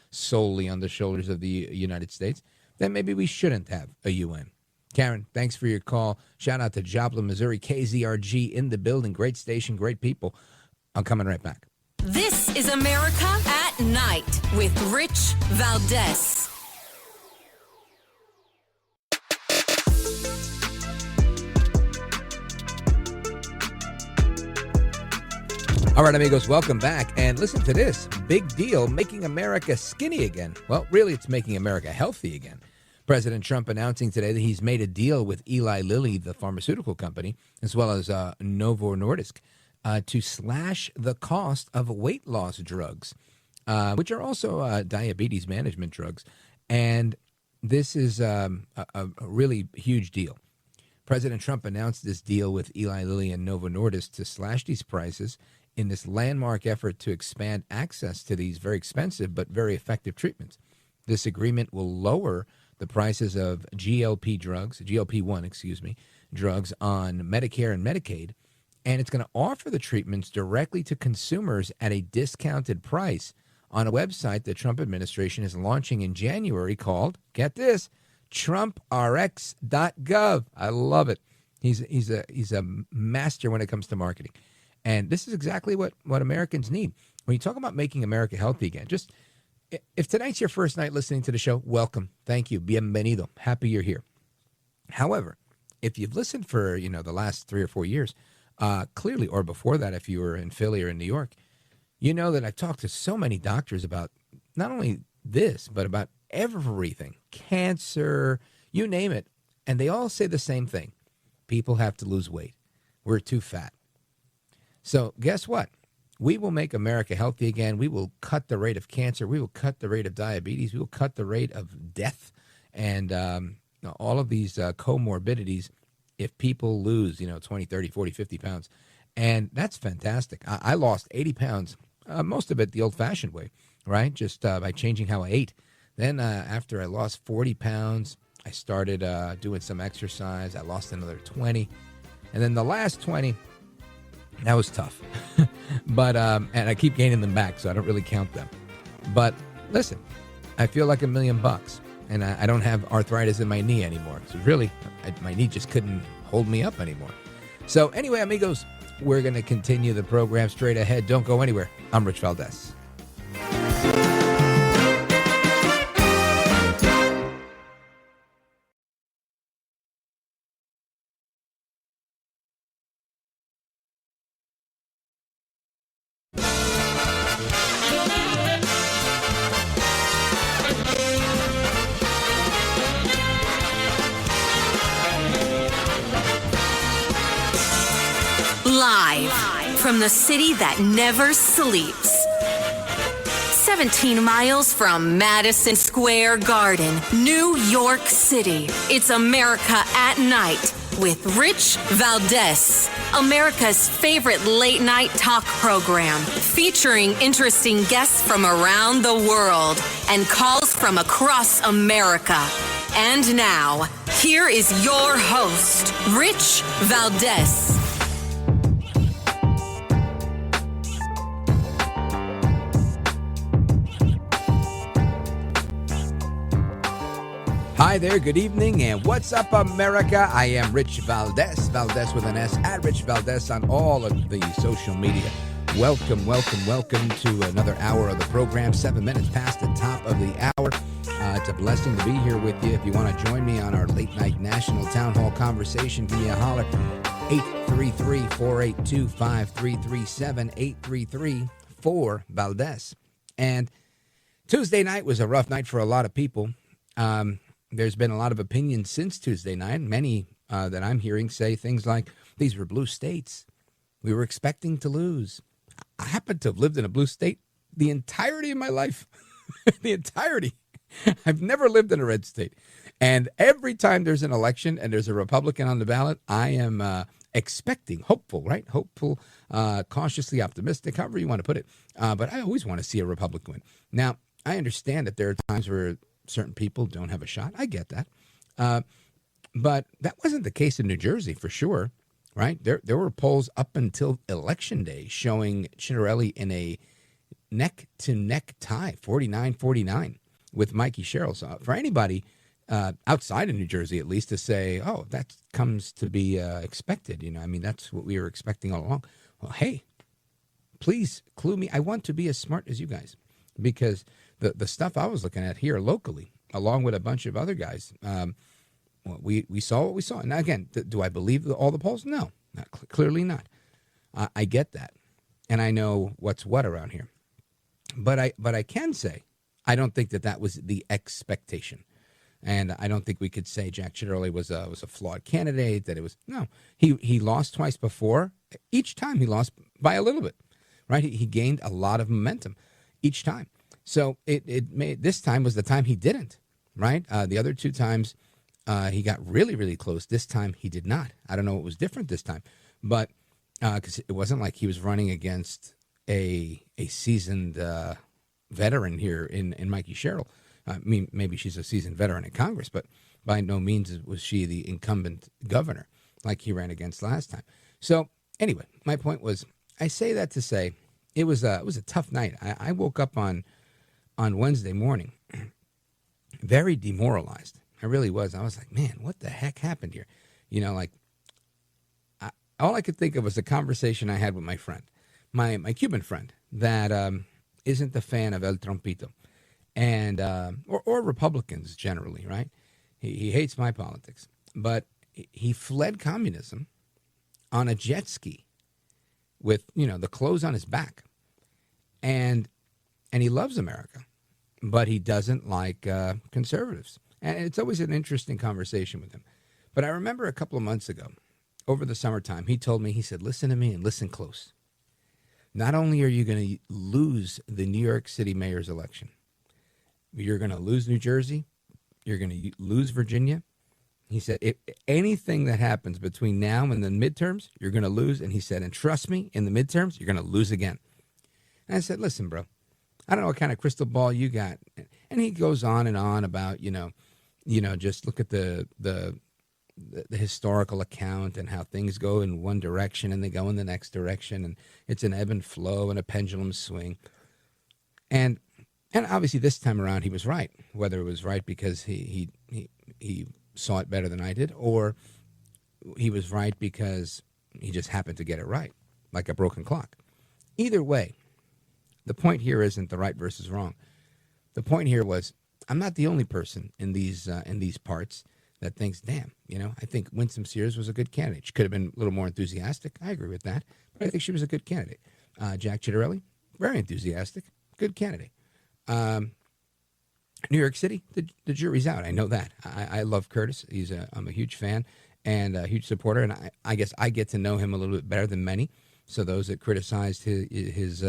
solely on the shoulders of the United States, then maybe we shouldn't have a UN. Karen, thanks for your call. Shout out to Joplin, Missouri, KZRG in the building. Great station, great people. I'm coming right back. This is America at Night with Rich Valdés. All right, amigos, welcome back. And listen to this. Big deal, making America skinny again. Well, really, it's making America healthy again. President Trump announcing today that he's made a deal with Eli Lilly, the pharmaceutical company, as well as Novo Nordisk, to slash the cost of weight loss drugs, which are also diabetes management drugs. And this is a really huge deal. President Trump announced this deal with Eli Lilly and Novo Nordisk to slash these prices in this landmark effort to expand access to these very expensive but very effective treatments. This agreement will lower the prices of GLP-1 drugs on Medicare and Medicaid, and it's going to offer the treatments directly to consumers at a discounted price on a website the Trump administration is launching in January called, get this, TrumpRx.gov. I love it. He's a master when it comes to marketing. And this is exactly what Americans need. When you talk about making America healthy again, just if tonight's your first night listening to the show, welcome. Thank you. Bienvenido. Happy you're here. However, if you've listened for, the last 3 or 4 years, clearly, or before that, if you were in Philly or in New York, you know that I've talked to so many doctors about not only this, but about everything, cancer, you name it. And they all say the same thing. People have to lose weight. We're too fat. So guess what? We will make America healthy again. We will cut the rate of cancer. We will cut the rate of diabetes. We will cut the rate of death and all of these comorbidities if people lose, 20, 30, 40, 50 pounds. And that's fantastic. I lost 80 pounds, most of it the old-fashioned way, right? Just by changing how I ate. Then after I lost 40 pounds, I started doing some exercise. I lost another 20. And then the last 20, that was tough. But and I keep gaining them back, so I don't really count them. But listen, I feel like $1 million, and I don't have arthritis in my knee anymore. So really, my knee just couldn't hold me up anymore. So anyway, amigos, we're going to continue the program straight ahead. Don't go anywhere. I'm Rich Valdés. Live from the city that never sleeps. 17 miles from Madison Square Garden, New York City. It's America at Night with Rich Valdés, America's favorite late night talk program, featuring interesting guests from around the world and calls from across America. And now, here is your host, Rich Valdés. Hi there, good evening, and what's up, America? I am Rich Valdés, Valdés with an S, at Rich Valdés on all of the social media. Welcome to another hour of the program, 7 minutes past the top of the hour. It's a blessing to be here with you. If you want to join me on our late night national town hall conversation, give me a holler, 833-482-5337, 833-4-Valdés. And Tuesday night was a rough night for a lot of people. There's been a lot of opinions since Tuesday night. Many that I'm hearing say things like, these were blue states. We were expecting to lose. I happen to have lived in a blue state the entirety of my life. The entirety. I've never lived in a red state. And every time there's an election and there's a Republican on the ballot, I am expecting, hopeful, right? Hopeful, cautiously optimistic, however you want to put it. But I always want to see a Republican win. Now, I understand that there are times where certain people don't have a shot. I get that. But that wasn't the case in New Jersey, for sure, right? There were polls up until Election Day showing Ciattarelli in a neck-to-neck tie, 49-49, with Mikey Sherrill. So for anybody outside of New Jersey, at least, to say, oh, that comes to be expected, I mean, that's what we were expecting all along. Well, hey, please clue me. I want to be as smart as you guys, because the stuff I was looking at here locally, along with a bunch of other guys, we saw what we saw. And again, do I believe all the polls? No, clearly not. I get that, and I know what's what around here. But I can say I don't think that was the expectation, and I don't think we could say Jack Ciattarelli was a flawed candidate. That it was no. He lost twice before. Each time he lost by a little bit, right? He gained a lot of momentum each time. So it made, this time was the time he didn't, right? The other two times he got really, really close. This time he did not. I don't know what was different this time, but because it wasn't like he was running against a seasoned veteran here in Mikey Sherrill. I mean, maybe she's a seasoned veteran in Congress, but by no means was she the incumbent governor like he ran against last time. So anyway, my point was, I say that to say it was a tough night. I woke up on Wednesday morning very demoralized. I really was. I was like, man, what the heck happened here? All I could think of was a conversation I had with my friend, my Cuban friend, that isn't the fan of El Trompito, and or Republicans generally, right? He hates my politics, but he fled communism on a jet ski with the clothes on his back, and he loves America, but he doesn't like conservatives. And it's always an interesting conversation with him. But I remember a couple of months ago, over the summertime, he told me, he said, listen to me and listen close. Not only are you going to lose the New York City mayor's election, you're going to lose New Jersey, you're going to lose Virginia. He said, if anything that happens between now and the midterms, you're going to lose. And he said, and trust me, in the midterms, you're going to lose again. And I said, listen, bro, I don't know what kind of crystal ball you got. And he goes on and on about, just look at the historical account and how things go in one direction and they go in the next direction. And it's an ebb and flow and a pendulum swing. And obviously this time around he was right, whether it was right because he saw it better than I did, or he was right because he just happened to get it right, like a broken clock. Either way, the point here isn't the right versus wrong. The point here was, I'm not the only person in these parts that thinks, damn, I think Winsome Sears was a good candidate. She could have been a little more enthusiastic. I agree with that. But I think she was a good candidate. Jack Ciattarelli, very enthusiastic, good candidate. New York City, the jury's out. I know that. I love Curtis. I'm a huge fan and a huge supporter, and I guess I get to know him a little bit better than many. So those that criticized his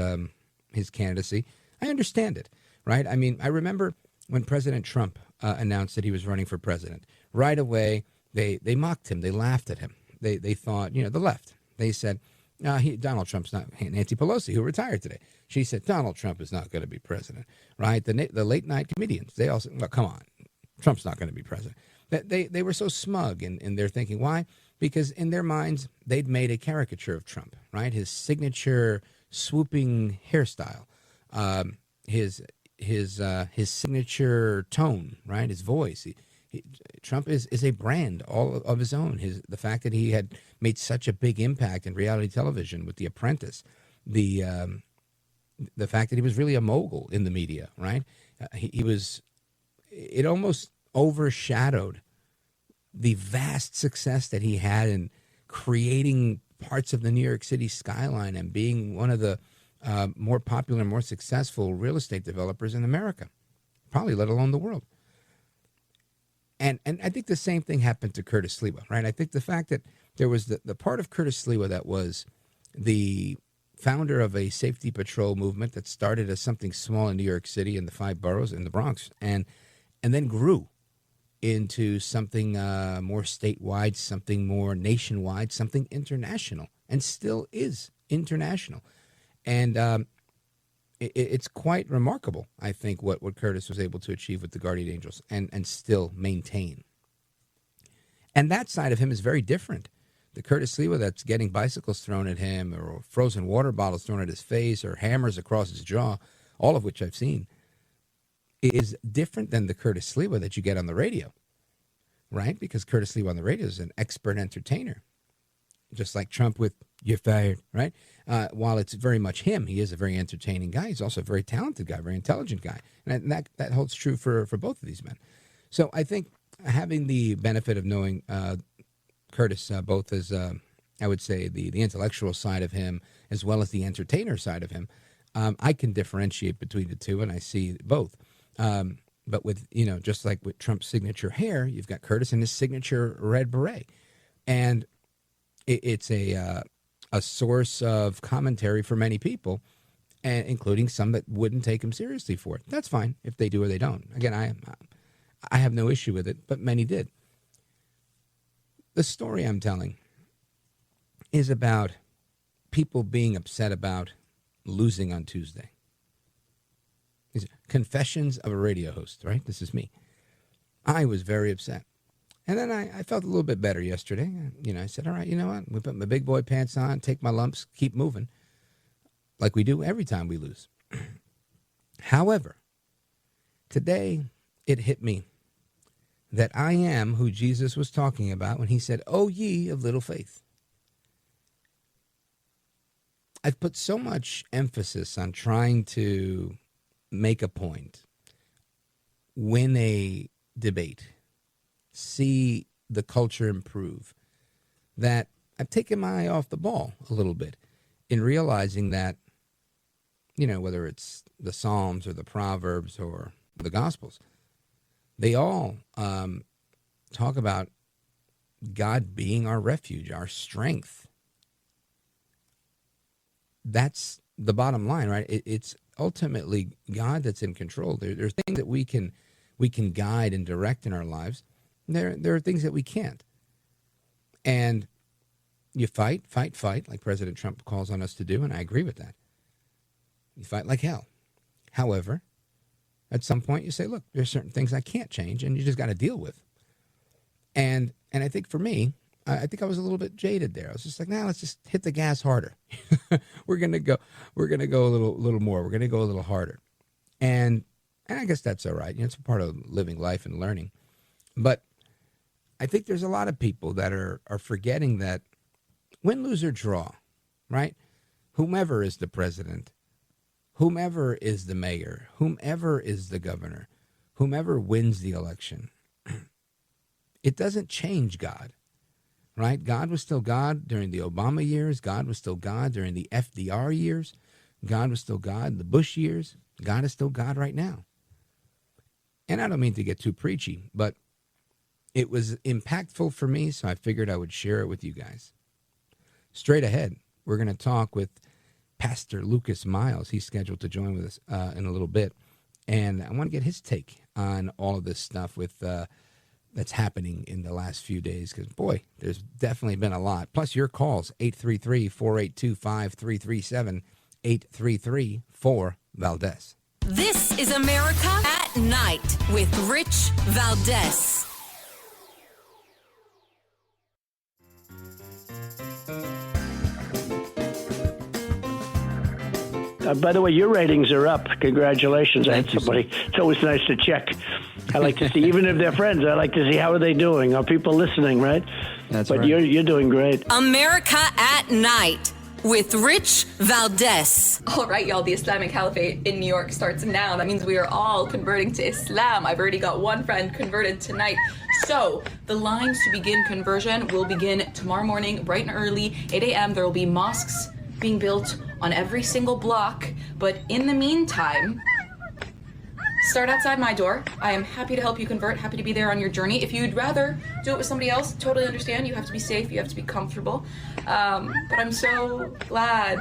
candidacy, I understand it, right? I mean, I remember when President Trump announced that he was running for president. Right away, they mocked him. They laughed at him. They thought, the left. They said, Donald Trump's not. Nancy Pelosi, who retired today, she said Donald Trump is not going to be president, right? The late night comedians, they all said, well, come on, Trump's not going to be president. They were so smug in their thinking. Why? Because in their minds, they'd made a caricature of Trump, right? His signature swooping hairstyle, his signature tone, right? His voice. Trump is a brand all of his own. The fact that he had made such a big impact in reality television with The Apprentice, the fact that he was really a mogul in the media, right? It almost overshadowed the vast success that he had in creating parts of the New York City skyline and being one of the more popular, more successful real estate developers in America, probably let alone the world. And I think the same thing happened to Curtis Sliwa, right? I think the fact that there was the part of Curtis Sliwa that was the founder of a safety patrol movement that started as something small in New York City in the 5 boroughs in the Bronx and then grew into something more statewide, something more nationwide, something international, and still is international. And it's quite remarkable, I think, what Curtis was able to achieve with the Guardian Angels and still maintain. And that side of him is very different. The Curtis Sliwa that's getting bicycles thrown at him or frozen water bottles thrown at his face or hammers across his jaw, all of which I've seen, is different than the Curtis Sliwa that you get on the radio, right? Because Curtis Sliwa on the radio is an expert entertainer, just like Trump with "you're fired," right? While it's very much him, he is a very entertaining guy. He's also a very talented guy, very intelligent guy. And that holds true for both of these men. So I think having the benefit of knowing Curtis, both as, I would say, the intellectual side of him, as well as the entertainer side of him, I can differentiate between the two, and I see both. But with, just like with Trump's signature hair, you've got Curtis and his signature red beret. And it's a source of commentary for many people, and including some that wouldn't take him seriously for it. That's fine if they do or they don't. Again, I have no issue with it, but many did. The story I'm telling is about people being upset about losing on Tuesday. These are confessions of a radio host, right? This is me. I was very upset. And then I felt a little bit better yesterday. I said, all right, you know what? We put my big boy pants on, take my lumps, keep moving, like we do every time we lose. However, today it hit me that I am who Jesus was talking about when he said, "O ye of little faith." I've put so much emphasis on trying to make a point, win a debate, see the culture improve, that I've taken my eye off the ball a little bit in realizing that, whether it's the Psalms or the Proverbs or the Gospels, they all talk about God being our refuge, our strength. That's the bottom line, right? It's ultimately God that's in control. There's things that we can guide and direct in our lives. There are things that we can't. And you fight, like President Trump calls on us to do, and I agree with that. You fight like hell. However, at some point you say, look, there's certain things I can't change, and you just got to deal with. And I think for me, I think I was a little bit jaded there. I was just like, let's just hit the gas harder. We're gonna go a little more. We're gonna go a little harder. And I guess that's all right. It's a part of living life and learning. But I think there's a lot of people that are forgetting that win, lose, or draw, right? Whomever is the president, whomever is the mayor, whomever is the governor, whomever wins the election, it doesn't change God, right? God was still God during the Obama years. God was still God during the FDR years. God was still God in the Bush years. God is still God right now. And I don't mean to get too preachy, but it was impactful for me, so I figured I would share it with you guys. Straight ahead, we're going to talk with Pastor Lucas Miles. He's scheduled to join with us in a little bit. And I want to get his take on all of this stuff with that's happening in the last few days, because, boy, there's definitely been a lot. Plus your calls, 833-482-5337, 833-4-VALDEZ. This is America at Night with Rich Valdés. By the way, your ratings are up. Congratulations. I had somebody. It's always nice to check. I like to see, even if they're friends, I like to see how are they doing. Are people listening, right? That's but right. You're doing great. America at Night with Rich Valdés. All right, y'all, the Islamic Caliphate in New York starts now. That means we are all converting to Islam. I've already got one friend converted tonight. So the lines to begin conversion will begin tomorrow morning, bright and early, 8 a.m. There will be mosques being built on every single block. But in the meantime, start outside my door. I am happy to help you convert, happy to be there on your journey. If you'd rather do it with somebody else, totally understand. You have to be safe, you have to be comfortable. But I'm so glad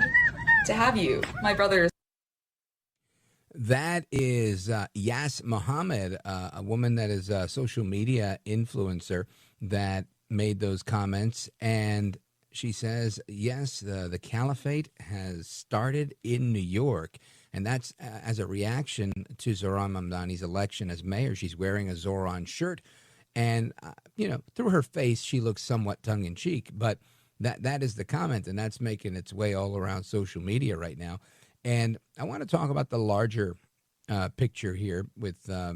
to have you, my brothers. That is Yas Muhammad, a woman that is a social media influencer that made those comments. And she says, yes, the caliphate has started in New York. And that's as a reaction to Zohran Mamdani's election as mayor. She's wearing a Zohran shirt. And, through her face, she looks somewhat tongue-in-cheek. But that is the comment, and that's making its way all around social media right now. And I want to talk about the larger picture here with, I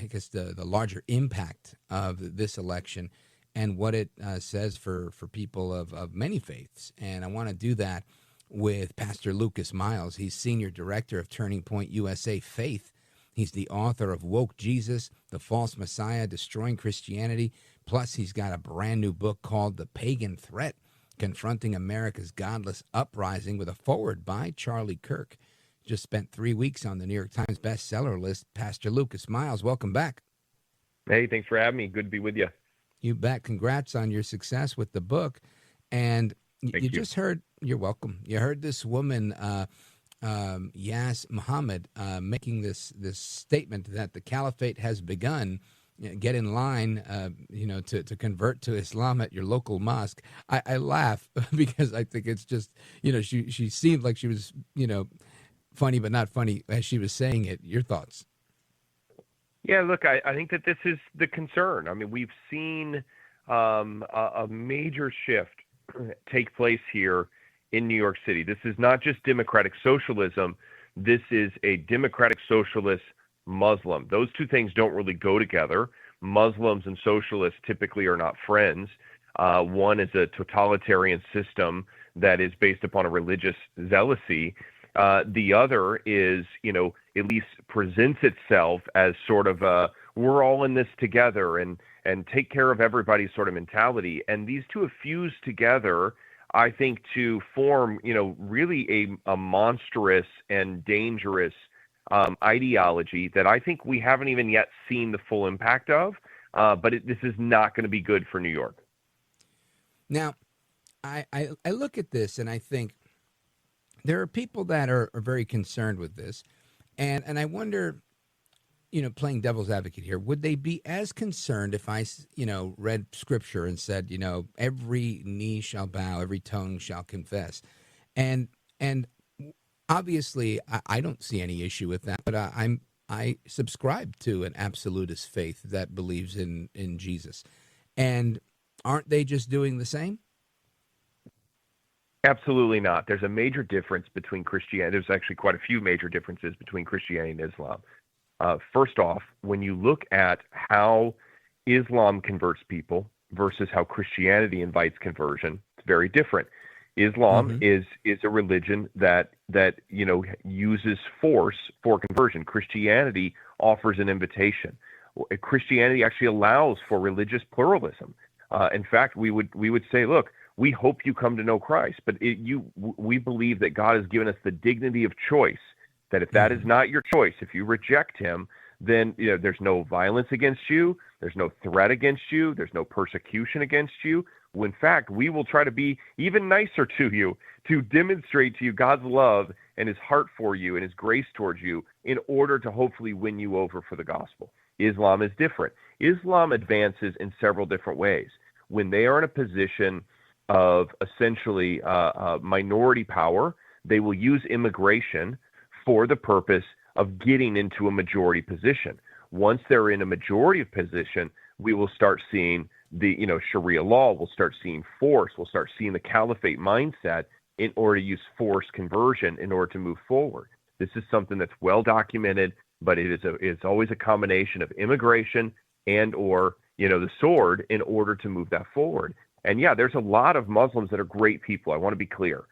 guess, the larger impact of this election and what it says for people of many faiths. And I want to do that with Pastor Lucas Miles. He's Senior Director of Turning Point USA Faith. He's the author of Woke Jesus, The False Messiah, Destroying Christianity. Plus, he's got a brand new book called The Pagan Threat, Confronting America's Godless Uprising, with a foreword by Charlie Kirk. Just spent 3 weeks on the New York Times bestseller list. Pastor Lucas Miles, welcome back. Hey, thanks for having me. Good to be with you. You bet. Congrats on your success with the book. And you just heard, you're welcome. You heard this woman, Yas Muhammad, making this statement that the caliphate has begun. Get in line, to convert to Islam at your local mosque. I laugh because I think it's just, she seemed like she was, funny but not funny as she was saying it. Your thoughts? Yeah, look, I think that this is the concern. I mean, we've seen a major shift take place here in New York City. This is not just democratic socialism. This is a democratic socialist Muslim. Those two things don't really go together. Muslims and socialists typically are not friends. One is a totalitarian system that is based upon a religious zealousy. The other is, at least presents itself as sort of a, we're all in this together and take care of everybody sort of mentality. And these two have fused together, I think, to form, really a monstrous and dangerous ideology that I think we haven't even yet seen the full impact of. But this is not going to be good for New York. Now, I look at this and I think there are people that are very concerned with this. And I wonder, playing devil's advocate here, would they be as concerned if I, read scripture and said, every knee shall bow, every tongue shall confess? And obviously, I don't see any issue with that, but I subscribe to an absolutist faith that believes in Jesus. And aren't they just doing the same? Absolutely not. There's a major difference between Christianity. There's actually quite a few major differences between Christianity and Islam. First off, when you look at how Islam converts people versus how Christianity invites conversion, it's very different. Islam is a religion that uses force for conversion. Christianity offers an invitation. Christianity actually allows for religious pluralism. In fact, we would say, look, we hope you come to know Christ, but we believe that God has given us the dignity of choice, that if that is not your choice, if you reject him, then there's no violence against you, there's no threat against you, there's no persecution against you. In fact, we will try to be even nicer to you, to demonstrate to you God's love and his heart for you and his grace towards you in order to hopefully win you over for the gospel. Islam is different. Islam advances in several different ways. When they are in a position of essentially minority power, they will use immigration for the purpose of getting into a majority position. Once they're in a majority position, we will start seeing the Sharia law. We'll start seeing force. We'll start seeing the caliphate mindset in order to use forced conversion in order to move forward. This is something that's well documented, but it's always a combination of immigration and or the sword in order to move that forward. And yeah, there's a lot of Muslims that are great people. I want to be clear.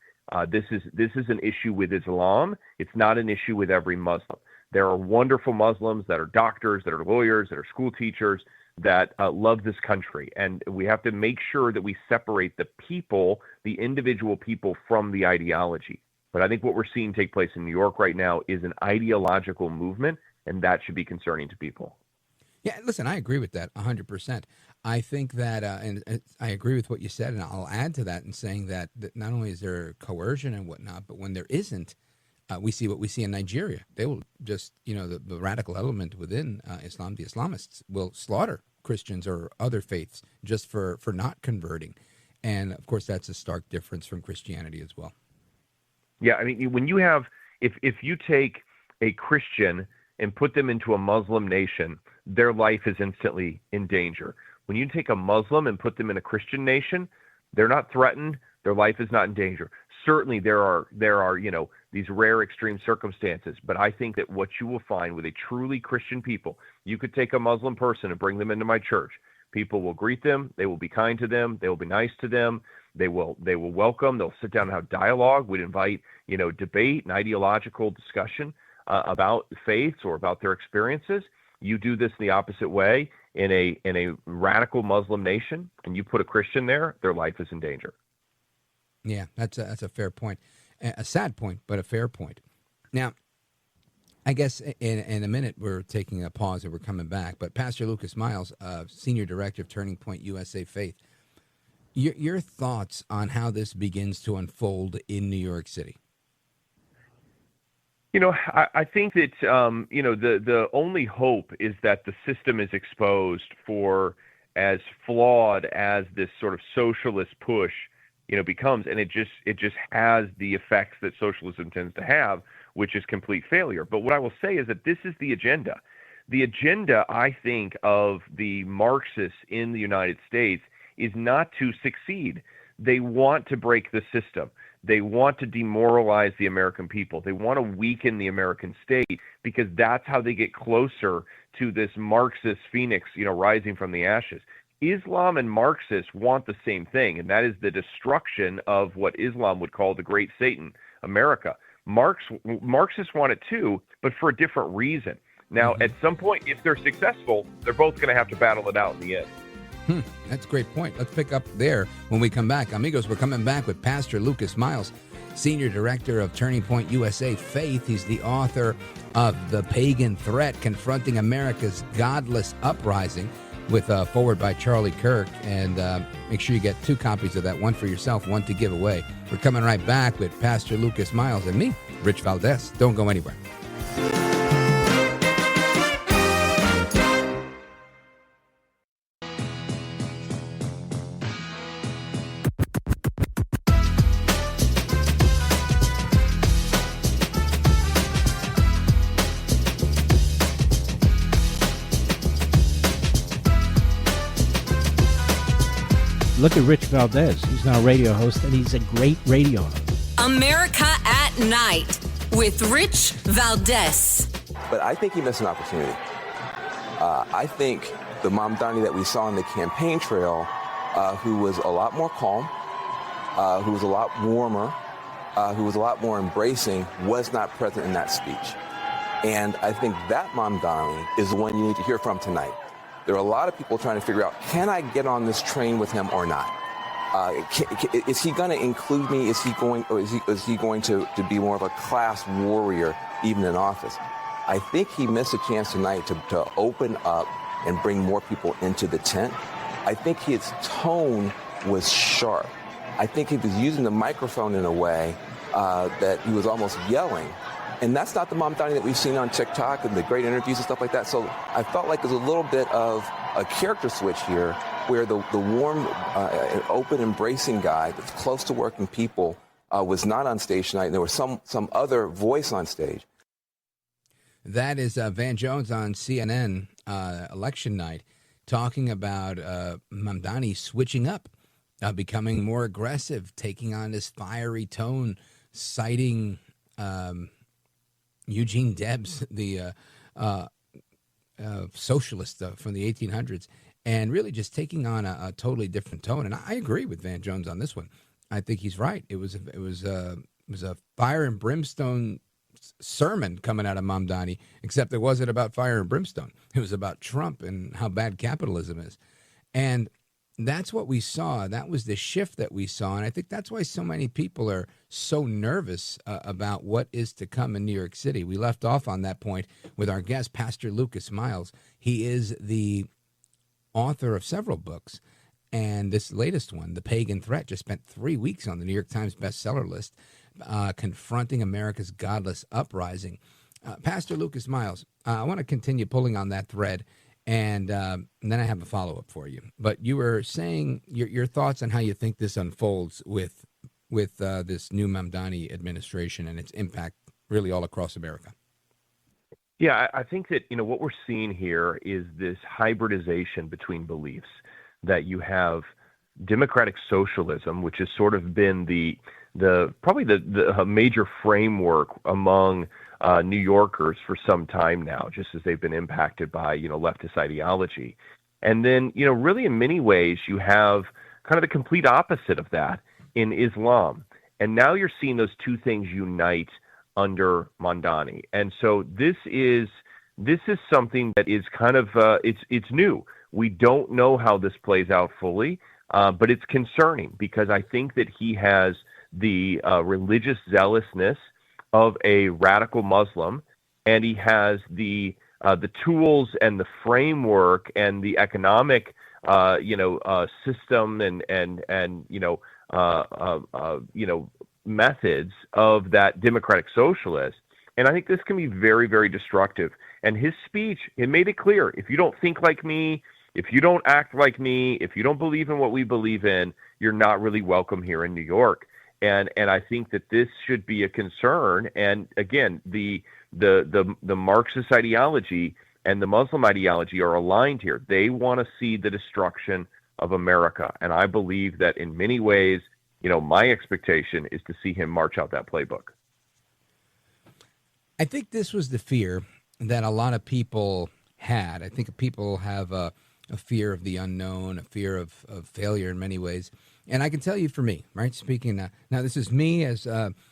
This is an issue with Islam. It's not an issue with every Muslim. There are wonderful Muslims that are doctors, that are lawyers, that are school teachers, that love this country. And we have to make sure that we separate the people, the individual people, from the ideology. But I think what we're seeing take place in New York right now is an ideological movement, and that should be concerning to people. Yeah, listen, I agree with that 100%. I think that, and I agree with what you said, and I'll add to that in saying that not only is there coercion and whatnot, but when there isn't, we see what we see in Nigeria. They will just, the radical element within Islam, the Islamists, will slaughter Christians or other faiths just for not converting. And, of course, that's a stark difference from Christianity as well. Yeah, I mean, when you have, if you take a Christian and put them into a Muslim nation, their life is instantly in danger. When you take a Muslim and put them in a Christian nation, they're not threatened. Their life is not in danger. Certainly, there are these rare extreme circumstances, but I think that what you will find with a truly Christian people, you could take a Muslim person and bring them into my church. People will greet them. They will be kind to them. They will be nice to them. They will welcome. They'll sit down and have dialogue. We'd invite debate and ideological discussion about faiths or about their experiences. You do this in the opposite way in a radical Muslim nation, and you put a Christian there, their life is in danger. Yeah, that's a fair point. A sad point, but a fair point. Now, I guess in a minute we're taking a pause and we're coming back. But Pastor Lucas Miles, Senior Director of Turning Point USA Faith, your thoughts on how this begins to unfold in New York City? I think that, the only hope is that the system is exposed for as flawed as this sort of socialist push, becomes, and it just has the effects that socialism tends to have, which is complete failure. But what I will say is that this is the agenda. The agenda, I think, of the Marxists in the United States is not to succeed. They want to break the system. They want to demoralize the American people. They want to weaken the American state because that's how they get closer to this Marxist phoenix, rising from the ashes. Islam and Marxists want the same thing, and that is the destruction of what Islam would call the great Satan, America. Marxists want it too, but for a different reason. Now, at some point, if they're successful, they're both going to have to battle it out in the end. That's a great point. Let's pick up there when we come back. Amigos, we're coming back with Pastor Lucas Miles, Senior Director of Turning Point USA Faith. He's the author of The Pagan Threat, Confronting America's Godless Uprising, with a forward by Charlie Kirk. And make sure you get 2 copies of that, one for yourself, one to give away. We're coming right back with Pastor Lucas Miles and me, Rich Valdés. Don't go anywhere. Look at Rich Valdés. He's now a radio host, and he's a great radio host. America at Night with Rich Valdés. But I think he missed an opportunity. I think the Mamdani that we saw on the campaign trail, who was a lot more calm, who was a lot warmer, who was a lot more embracing, was not present in that speech. And I think that Mamdani is the one you need to hear from tonight. There are a lot of people trying to figure out, can I get on this train with him or not? Is he going to include me? Is he going to be more of a class warrior, even in office? I think he missed a chance tonight to open up and bring more people into the tent. I think his tone was sharp. I think he was using the microphone in a way that he was almost yelling. And that's not the Mamdani that we've seen on TikTok and the great interviews and stuff like that. So I felt like there's a little bit of a character switch here where the warm, open, embracing guy that's close to working people was not on stage tonight, and there was some other voice on stage. That is Van Jones on CNN election night talking about Mamdani switching up, becoming more aggressive, taking on this fiery tone, citing Eugene Debs, the socialist from the 1800s, and really just taking on a totally different tone. And I agree with Van Jones on this one. I think he's right. It was a fire and brimstone sermon coming out of Mamdani, except it wasn't about fire and brimstone. It was about Trump and how bad capitalism is. And that's what we saw. That was the shift that we saw. And I think that's why so many people are so nervous about what is to come in New York City. We left off on that point with our guest, Pastor Lucas Miles. He is the author of several books. And this latest one, The Pagan Threat, just spent 3 weeks on the New York Times bestseller list, confronting America's godless uprising. Pastor Lucas Miles, I want to continue pulling on that thread. And then I have a follow-up for you. But you were saying your thoughts on how you think this unfolds with this new Mamdani administration and its impact really all across America. Yeah, I think that, what we're seeing here is this hybridization between beliefs, that you have democratic socialism, which has sort of been probably the major framework among New Yorkers for some time now, just as they've been impacted by, leftist ideology. And then, really in many ways, you have kind of the complete opposite of that in Islam. And now you're seeing those two things unite under Mamdani. And so this is something that is kind of, it's new. We don't know how this plays out fully, but it's concerning because I think that he has the religious zealousness of a radical Muslim, and he has the tools and the framework and the economic system and methods of that democratic socialist. And I think this can be very, very destructive. And his speech, it made it clear, if you don't think like me, if you don't act like me, if you don't believe in what we believe in, you're not really welcome here in New York. And I think that this should be a concern. And again, the Marxist ideology and the Muslim ideology are aligned here. They want to see the destruction of America. And I believe that in many ways, my expectation is to see him march out that playbook. I think this was the fear that a lot of people had. I think people have a fear of the unknown, a fear of failure in many ways. And I can tell you for me, right, speaking now this is me as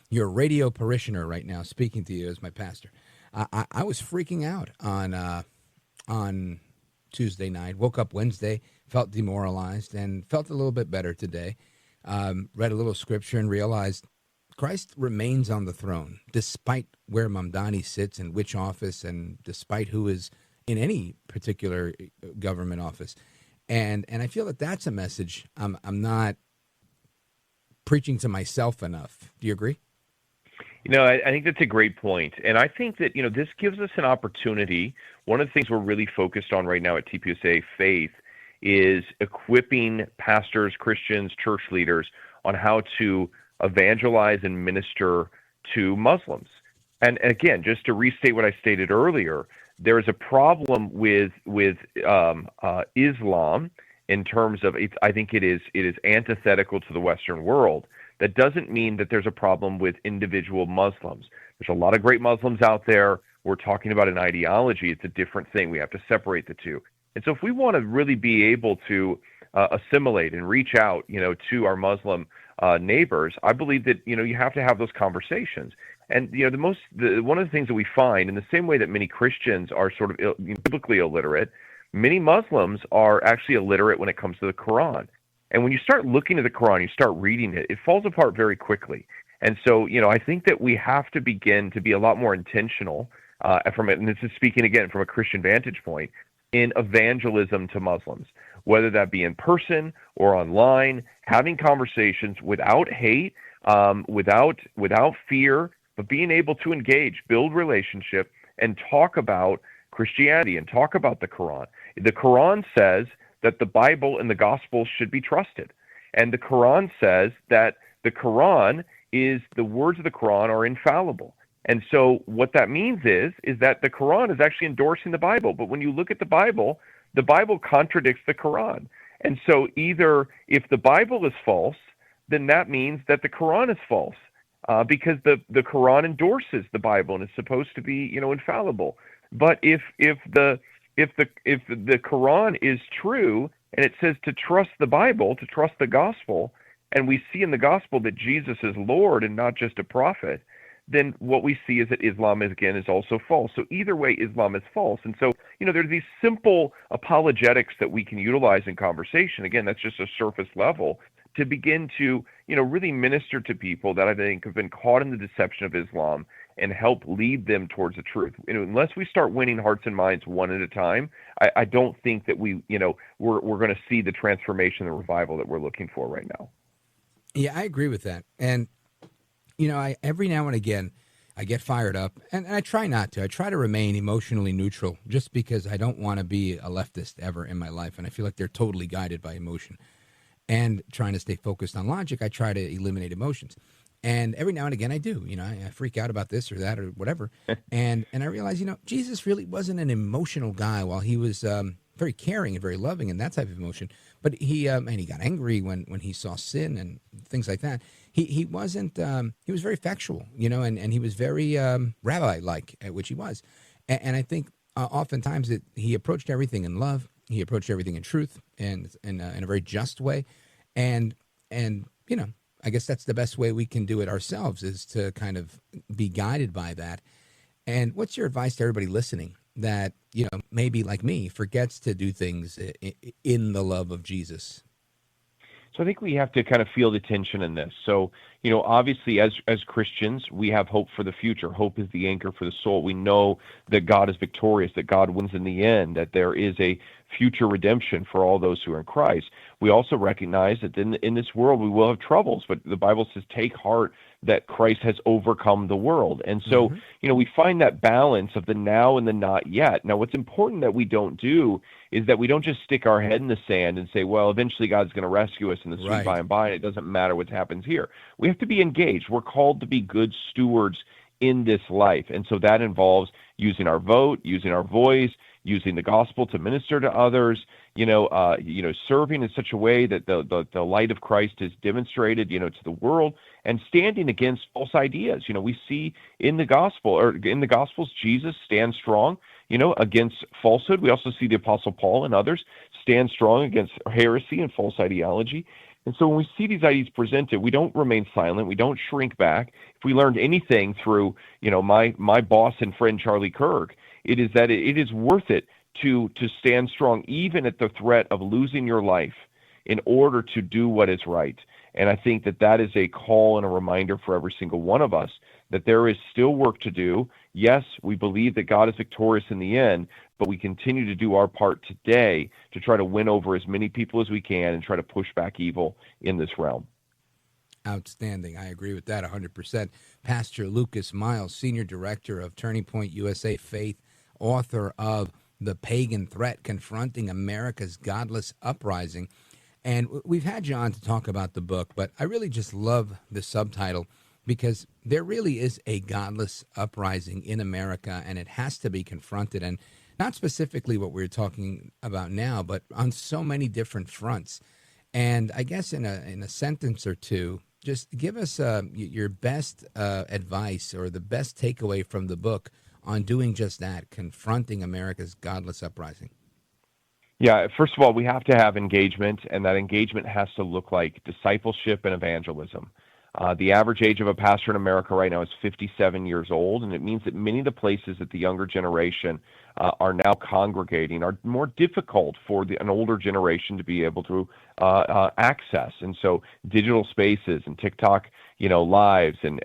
your radio parishioner right now, speaking to you as my pastor. I was freaking out on Tuesday night, woke up Wednesday, felt demoralized, and felt a little bit better today. Read a little scripture and realized Christ remains on the throne, despite where Mamdani sits and which office, and despite who is in any particular government office. And I feel that that's a message I'm not preaching to myself enough. Do you agree? I think that's a great point. And I think that, this gives us an opportunity. One of the things we're really focused on right now at TPUSA Faith is equipping pastors, Christians, church leaders on how to evangelize and minister to Muslims. And again, just to restate what I stated earlier, there is a problem with Islam in terms of I think it is antithetical to the Western world. That doesn't mean that there's a problem with individual Muslims. There's a lot of great Muslims out there. We're talking about an ideology. It's a different thing. We have to separate the two. And so if we want to really be able to assimilate and reach out, to our Muslim neighbors, I believe that, you have to have those conversations. And, one of the things that we find, in the same way that many Christians are sort of biblically illiterate, many Muslims are actually illiterate when it comes to the Quran. And when you start looking at the Quran, you start reading it, it falls apart very quickly. And so, I think that we have to begin to be a lot more intentional and this is speaking again from a Christian vantage point, in evangelism to Muslims, whether that be in person or online, having conversations without hate, without fear, but being able to engage, build relationship, and talk about Christianity and talk about the Quran. The Quran says that the Bible and the Gospels should be trusted. And the Quran says that the Quran is, the words of the Quran are infallible. And so what that means is that the Quran is actually endorsing the Bible. But when you look at the Bible contradicts the Quran. And so either if the Bible is false, then that means that the Quran is false, because the Quran endorses the Bible and is supposed to be, infallible. But if the Quran is true and it says to trust the Bible, to trust the gospel, and we see in the gospel that Jesus is Lord and not just a prophet, then what we see is that Islam is also false. So either way, Islam is false. And so, there's these simple apologetics that we can utilize in conversation. Again, that's just a surface level to begin to, really minister to people that I think have been caught in the deception of Islam and help lead them towards the truth. Unless we start winning hearts and minds one at a time, I don't think that we're going to see the transformation and revival that we're looking for right now. Yeah, I agree with that. And I every now and again, I get fired up, and I try not to. I try to remain emotionally neutral just because I don't want to be a leftist ever in my life, and I feel like they're totally guided by emotion. And trying to stay focused on logic, I try to eliminate emotions. And every now and again I do. I freak out about this or that or whatever. and I realize, Jesus really wasn't an emotional guy. While he was very caring and very loving and that type of emotion, but he and he got angry when he saw sin and things like that. He wasn't. He was very factual, and he was very rabbi-like, which he was. And I think oftentimes that he approached everything in love. He approached everything in truth and in a very just way. And I guess that's the best way we can do it ourselves, is to kind of be guided by that. And what's your advice to everybody listening that, maybe like me, forgets to do things in the love of Jesus? So I think we have to kind of feel the tension in this. So, obviously as Christians, we have hope for the future. Hope is the anchor for the soul. We know that God is victorious, that God wins in the end, that there is a future redemption for all those who are in Christ. We also recognize that in this world we will have troubles, but the Bible says, take heart that Christ has overcome the world. And so, we find that balance of the now and the not yet. Now, what's important that we don't do is that we don't just stick our head in the sand and say, well, eventually God's going to rescue us in the sweet by and by, and it doesn't matter what happens here. We have to be engaged. We're called to be good stewards in this life. And so that involves using our vote, using our voice, using the gospel to minister to others, serving in such a way that the light of Christ is demonstrated, to the world, and standing against false ideas. We see in the Gospels, Jesus stands strong, against falsehood. We also see the Apostle Paul and others stand strong against heresy and false ideology. And so when we see these ideas presented, we don't remain silent. We don't shrink back. If we learned anything through, my boss and friend Charlie Kirk, it is that it is worth it to stand strong, even at the threat of losing your life, in order to do what is right. And I think that is a call and a reminder for every single one of us that there is still work to do. Yes, we believe that God is victorious in the end, but we continue to do our part today to try to win over as many people as we can and try to push back evil in this realm. Outstanding. I agree with that 100%. Pastor Lucas Miles, Senior Director of Turning Point USA Faith, author of The Pagan Threat, Confronting America's Godless Uprising. And we've had you on to talk about the book, but I really just love the subtitle, because there really is a godless uprising in America, and it has to be confronted. And not specifically what we're talking about now, but on so many different fronts. And I guess in a sentence or two, just give us your best advice or the best takeaway from the book on doing just that, confronting America's godless uprising. Yeah, first of all, we have to have engagement, and that engagement has to look like discipleship and evangelism. The average age of a pastor in America right now is 57 years old, and it means that many of the places that the younger generation are now congregating are more difficult for an older generation to be able to access. And so digital spaces and TikTok, lives and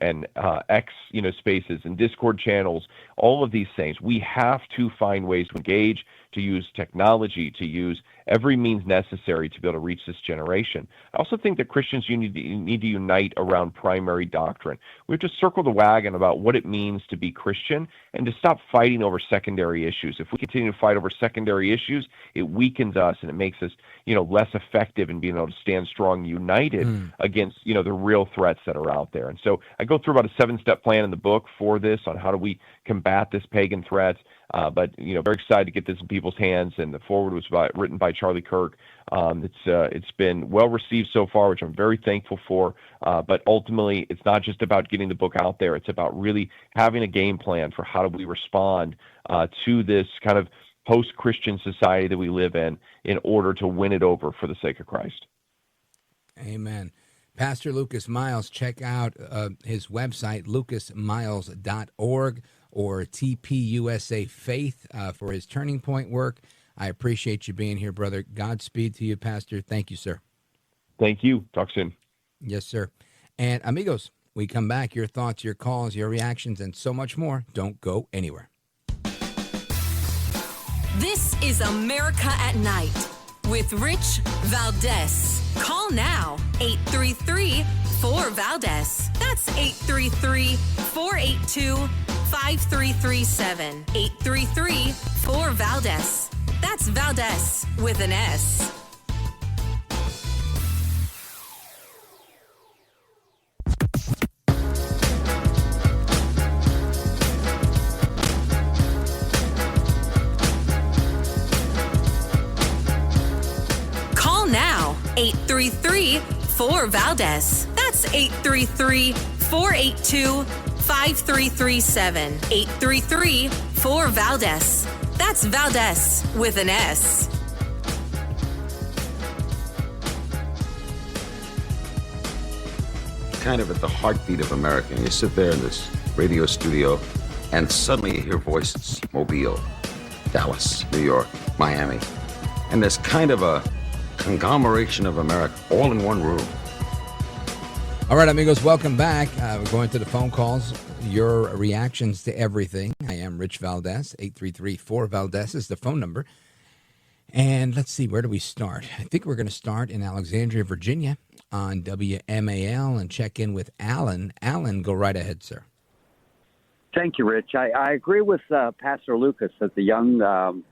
X, spaces and Discord channels, all of these things, we have to find ways to engage, to use technology, to use every means necessary to be able to reach this generation. I also think that Christians need to unite around primary doctrine. We have to circle the wagon about what it means to be Christian and to stop fighting over secondary issues. If we continue to fight over secondary issues, it weakens us and it makes us, less effective in being able to stand strong, united against, the real threats that are out there. And so I go through about a 7-step plan in the book for this on how do we combat this pagan threat. But very excited to get this in people's hands. And the foreword was written by Charlie Kirk. It's been well received so far, which I'm very thankful for. But ultimately, it's not just about getting the book out there. It's about really having a game plan for how do we respond to this kind of post-Christian society that we live in order to win it over for the sake of Christ. Amen. Pastor Lucas Miles, check out his website, lucasmiles.org, or TPUSA Faith for his Turning Point work. I appreciate you being here, brother. Godspeed to you, Pastor. Thank you, sir. Thank you. Talk soon. Yes, sir. And amigos, we come back. Your thoughts, your calls, your reactions, and so much more. Don't go anywhere. This is America at Night with Rich Valdés. Call now, 833-4-VALDEZ. That's 833-482-5337. 833-4-VALDEZ. That's Valdés with an S. Call now, 833-4-VALDEZ. That's 833-482-5337. 833-4-VALDEZ. That's Valdés with an S. Kind of at the heartbeat of America. And you sit there in this radio studio and suddenly you hear voices. Mobile, Dallas, New York, Miami. And there's kind of a conglomeration of America all in one room. All right, amigos, welcome back. We're going to the phone calls, your reactions to everything. I am Rich Valdés. 833-4-VALDEZ is the phone number. And let's see, where do we start? I think we're going to start in Alexandria, Virginia on WMAL and check in with Alan. Alan, go right ahead, sir. Thank you, Rich. I agree with Pastor Lucas that the young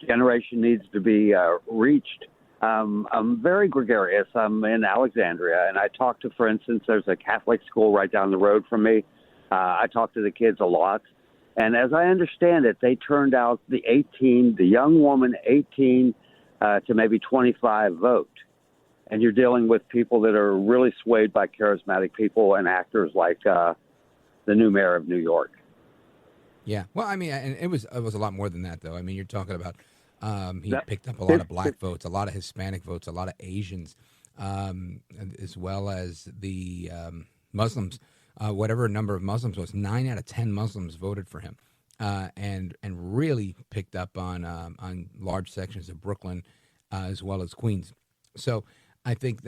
generation needs to be reached. I'm very gregarious. I'm in Alexandria, and I talk to, for instance, there's a Catholic school right down the road from me. I talk to the kids a lot. And as I understand it, they turned out the young woman 18 to maybe 25 vote. And you're dealing with people that are really swayed by charismatic people and actors like the new mayor of New York. Yeah. Well, I mean, and it was a lot more than that, though. I mean, you're talking about he picked up a lot of black votes, a lot of Hispanic votes, a lot of Asians, as well as the Muslims. Whatever number of Muslims was, 9 out of 10 Muslims voted for him, and really picked up on large sections of Brooklyn as well as Queens. So I think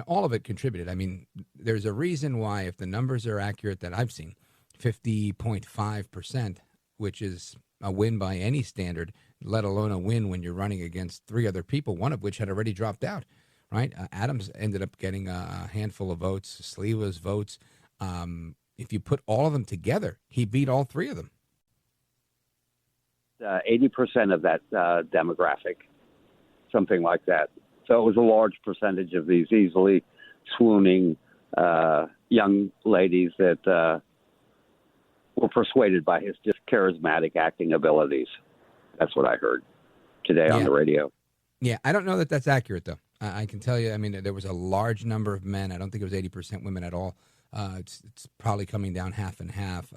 all of it contributed. I mean, there's a reason why, if the numbers are accurate that I've seen, 50.5%, which is a win by any standard, let alone a win when you're running against 3 other people, one of which had already dropped out, right? Adams ended up getting a handful of votes, Sliwa's votes. If you put all of them together, he beat all 3 of them. 80% of that demographic, something like that. So it was a large percentage of these easily swooning young ladies that were persuaded by his just charismatic acting abilities. That's what I heard today on the radio. Yeah, I don't know that that's accurate, though. I can tell you, I mean, there was a large number of men. I don't think it was 80% women at all. It's probably coming down half and half.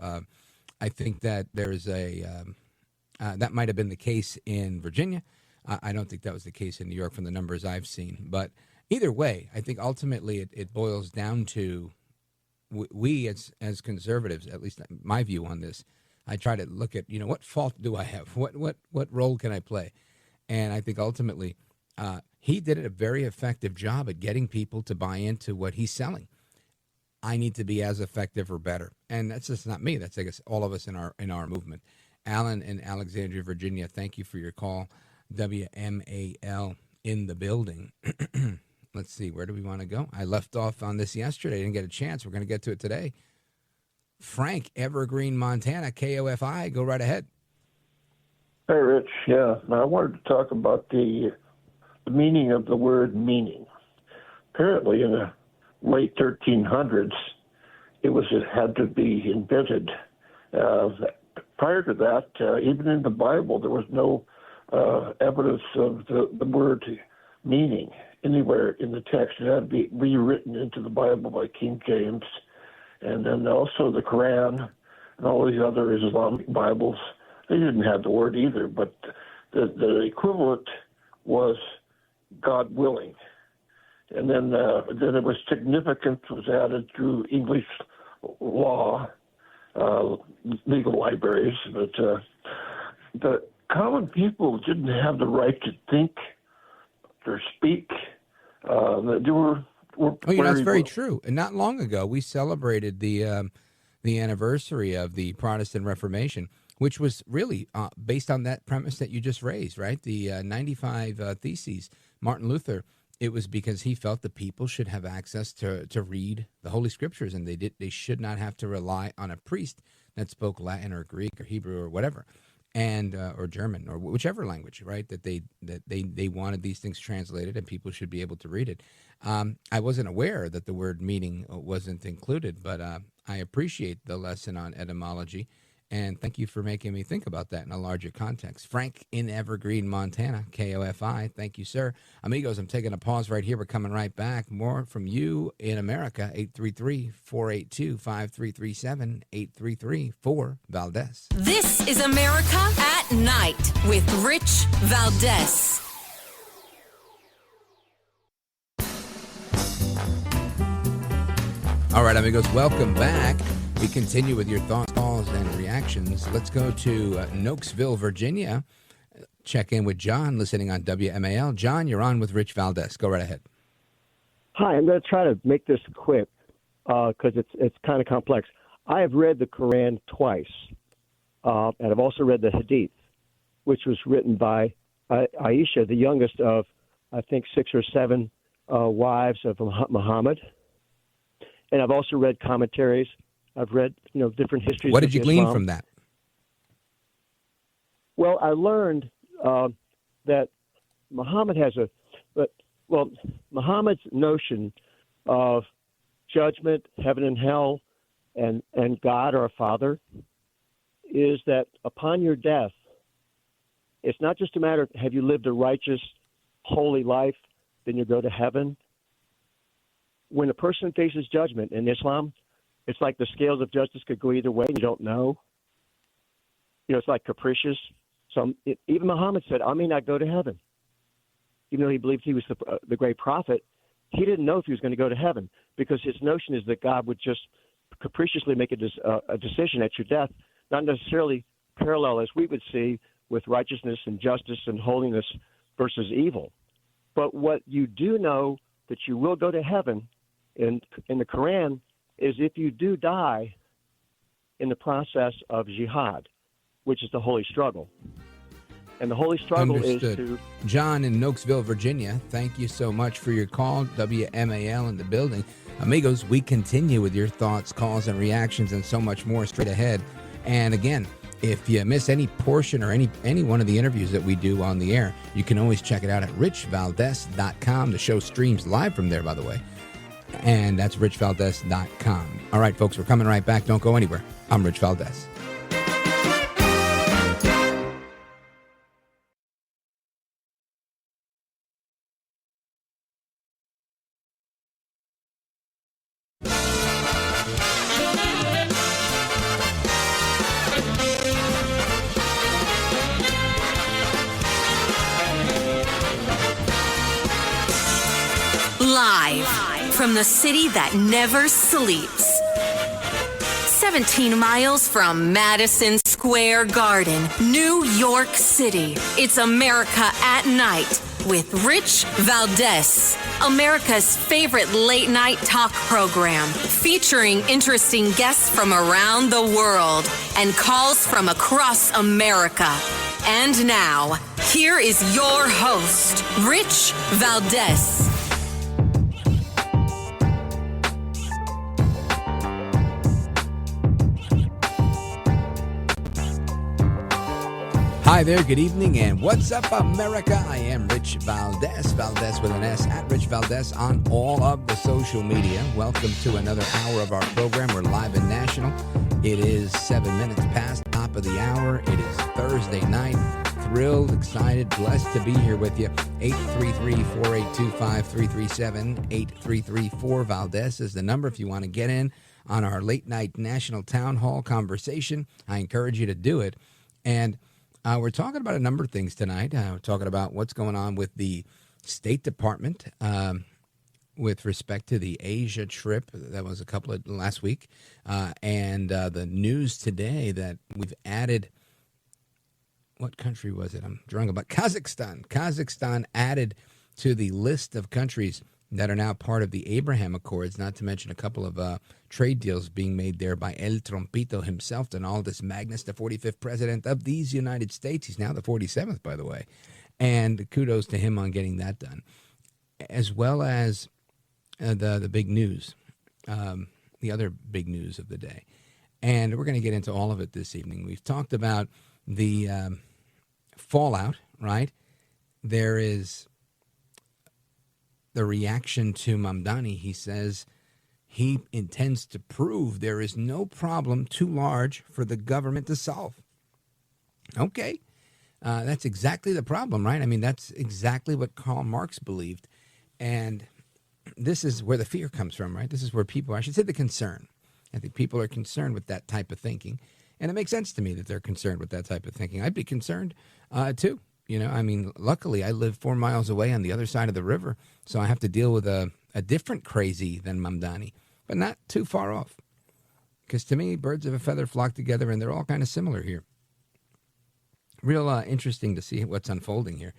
I think that there's that might have been the case in Virginia. I don't think that was the case in New York from the numbers I've seen. But either way, I think ultimately it boils down to we as conservatives, at least my view on this, I try to look at, what fault do I have? What role can I play? And I think ultimately he did a very effective job at getting people to buy into what he's selling. I need to be as effective or better. And that's just not me. That's, I guess, all of us in our movement. Alan in Alexandria, Virginia, thank you for your call. WMAL in the building. Let's see, where do we want to go? I left off on this yesterday. Didn't get a chance. We're going to get to it today. Frank, Evergreen, Montana, KOFI. Go right ahead. Hey, Rich. Yeah, now I wanted to talk about the meaning of the word meaning. Apparently, in the late 1300s, it had to be invented. Prior to that, even in the Bible, there was no evidence of the word meaning anywhere in the text. It had to be rewritten into the Bible by King James. And then also the Quran and all these other Islamic Bibles, they didn't have the word either, but the equivalent was God willing. And then it was significance was added through English law, legal libraries, but the common people didn't have the right to think or speak. They were that's very true. And not long ago, we celebrated the anniversary of the Protestant Reformation, which was really based on that premise that you just raised, right? The 95 Theses. Martin Luther, it was because he felt the people should have access to read the Holy Scriptures, and they should not have to rely on a priest that spoke Latin or Greek or Hebrew or whatever, and or German or whichever language, right? That they wanted these things translated, and people should be able to read it. I wasn't aware that the word meaning wasn't included, but I appreciate the lesson on etymology, and thank you for making me think about that in a larger context. Frank in Evergreen, Montana, KOFI. Thank you, sir. Amigos, I'm taking a pause right here. We're coming right back. More from you in America, 833-482-5337, 833-4-Valdés. This is America at Night with Rich Valdés. All right, amigos, welcome back. We continue with your thoughts, calls, and reactions. Let's go to Nokesville, Virginia. Check in with John, listening on WMAL. John, you're on with Rich Valdés. Go right ahead. Hi, I'm going to try to make this quick because it's kind of complex. I have read the Quran twice, and I've also read the Hadith, which was written by Aisha, the youngest of, I think, 6 or 7 wives of Muhammad. And I've also read commentaries. I've read, different histories. What did you glean Islam. from that? Well, I learned that Muhammad Muhammad's notion of judgment, heaven and hell, and God, our Father, is that upon your death, it's not just a matter of have you lived a righteous, holy life, then you go to heaven. When a person faces judgment in Islam, it's like the scales of justice could go either way. You don't know. It's like capricious. Even Muhammad said, I may not go to heaven. Even though he believed he was the great prophet, he didn't know if he was going to go to heaven because his notion is that God would just capriciously make a decision at your death, not necessarily parallel as we would see with righteousness and justice and holiness versus evil. But what you do know that you will go to heaven in the Quran is if you do die in the process of jihad, which is the holy struggle. And the holy struggle Understood. is to... John in Nokesville, Virginia, thank you so much for your call. WMAL in the building. Amigos, we continue with your thoughts, calls, and reactions and so much more straight ahead. And again, if you miss any portion or any one of the interviews that we do on the air, you can always check it out at richvaldés.com. The show streams live from there, by the way. And that's richvaldés.com. All right, folks, we're coming right back. Don't go anywhere. I'm Rich Valdés. Live from the city that never sleeps. 17 miles from Madison Square Garden, New York City. It's America at Night with Rich Valdés, America's favorite late night talk program, featuring interesting guests from around the world and calls from across America. And now, here is your host, Rich Valdés. Hi there, good evening, and what's up, America? I am Rich Valdés, Valdés with an S, at Rich Valdés on all of the social media. Welcome to another hour of our program. We're live and national. It is 7 minutes past top of the hour. It is Thursday night. Thrilled, excited, blessed to be here with you. 833-4825-337, 8334-Valdés is the number if you want to get in on our late night national town hall conversation. I encourage you to do it. And we're talking about a number of things tonight. We're talking about what's going on with the State Department with respect to the Asia trip. That was a couple of last week. And the news today that we've added, what country was it? I'm drawing about Kazakhstan. Kazakhstan added to the list of countries that are now part of the Abraham Accords, not to mention a couple of trade deals being made there by El Trompito himself, Donaldus Magnus, the 45th president of these United States. He's now the 47th, by the way. And kudos to him on getting that done. As well as the big news, the other big news of the day. And we're going to get into all of it this evening. We've talked about the fallout, right? There is the reaction to Mamdani. He says he intends to prove there is no problem too large for the government to solve. Okay. That's exactly the problem, right? I mean, that's exactly what Karl Marx believed. And this is where the fear comes from, right? This is where people, I should say the concern. I think people are concerned with that type of thinking. And it makes sense to me that they're concerned with that type of thinking. I'd be concerned too. You know, I mean, luckily I live 4 miles away on the other side of the river, so I have to deal with a different crazy than Mamdani, but not too far off. Because to me, birds of a feather flock together, and they're all kind of similar here. Real interesting to see what's unfolding here.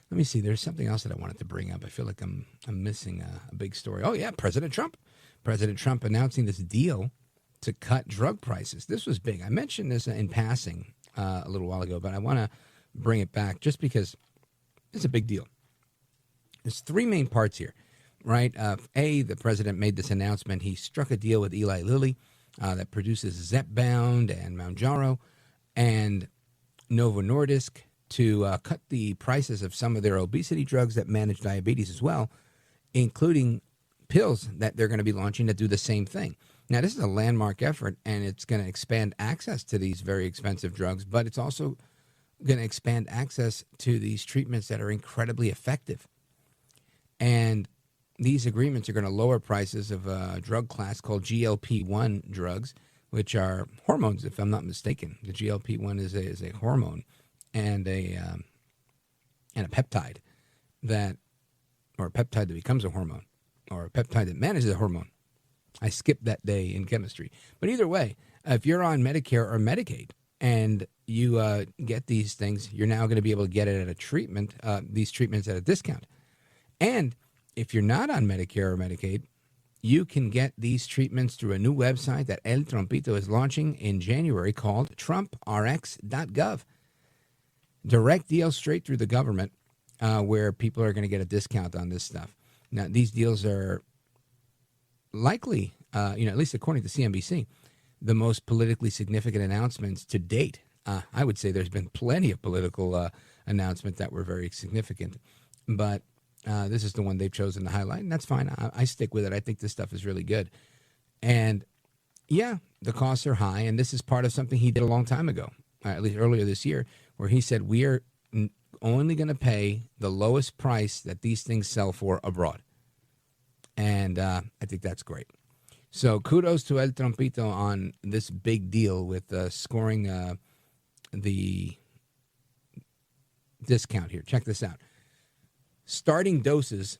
Let me see. There's something else that I wanted to bring up. I feel like I'm missing a big story. Oh, yeah, President Trump. President Trump announcing this deal to cut drug prices. This was big. I mentioned this in passing a little while ago, but I want to bring it back just because it's a big deal. There's three main parts here, right? The president made this announcement. He struck a deal with Eli Lilly that produces Zepbound and Mounjaro and Novo Nordisk to cut the prices of some of their obesity drugs that manage diabetes as well, including pills that they're going to be launching that do the same thing. Now, this is a landmark effort, and it's going to expand access to these very expensive drugs, but it's also going to expand access to these treatments that are incredibly effective. And these agreements are going to lower prices of a drug class called GLP-1 drugs, which are hormones, if I'm not mistaken. The GLP-1 is a hormone and a peptide or a peptide that becomes a hormone, or a peptide that manages a hormone. I skipped that day in chemistry. But either way, if you're on Medicare or Medicaid and you get these things, you're now going to be able to get it at a treatment, these treatments at a discount. And if you're not on Medicare or Medicaid, you can get these treatments through a new website that El Trompito is launching in January called TrumpRx.gov. Direct deal straight through the government where people are going to get a discount on this stuff. Now, these deals are likely, at least according to CNBC, the most politically significant announcements to date. I would say there's been plenty of political announcements that were very significant, but this is the one they've chosen to highlight, and that's fine. I stick with it. I think this stuff is really good. And yeah, the costs are high, and this is part of something he did a long time ago, at least earlier this year, where he said we are only going to pay the lowest price that these things sell for abroad. And I think that's great. So kudos to El Trompito on this big deal with scoring the discount here. Check this out. Starting doses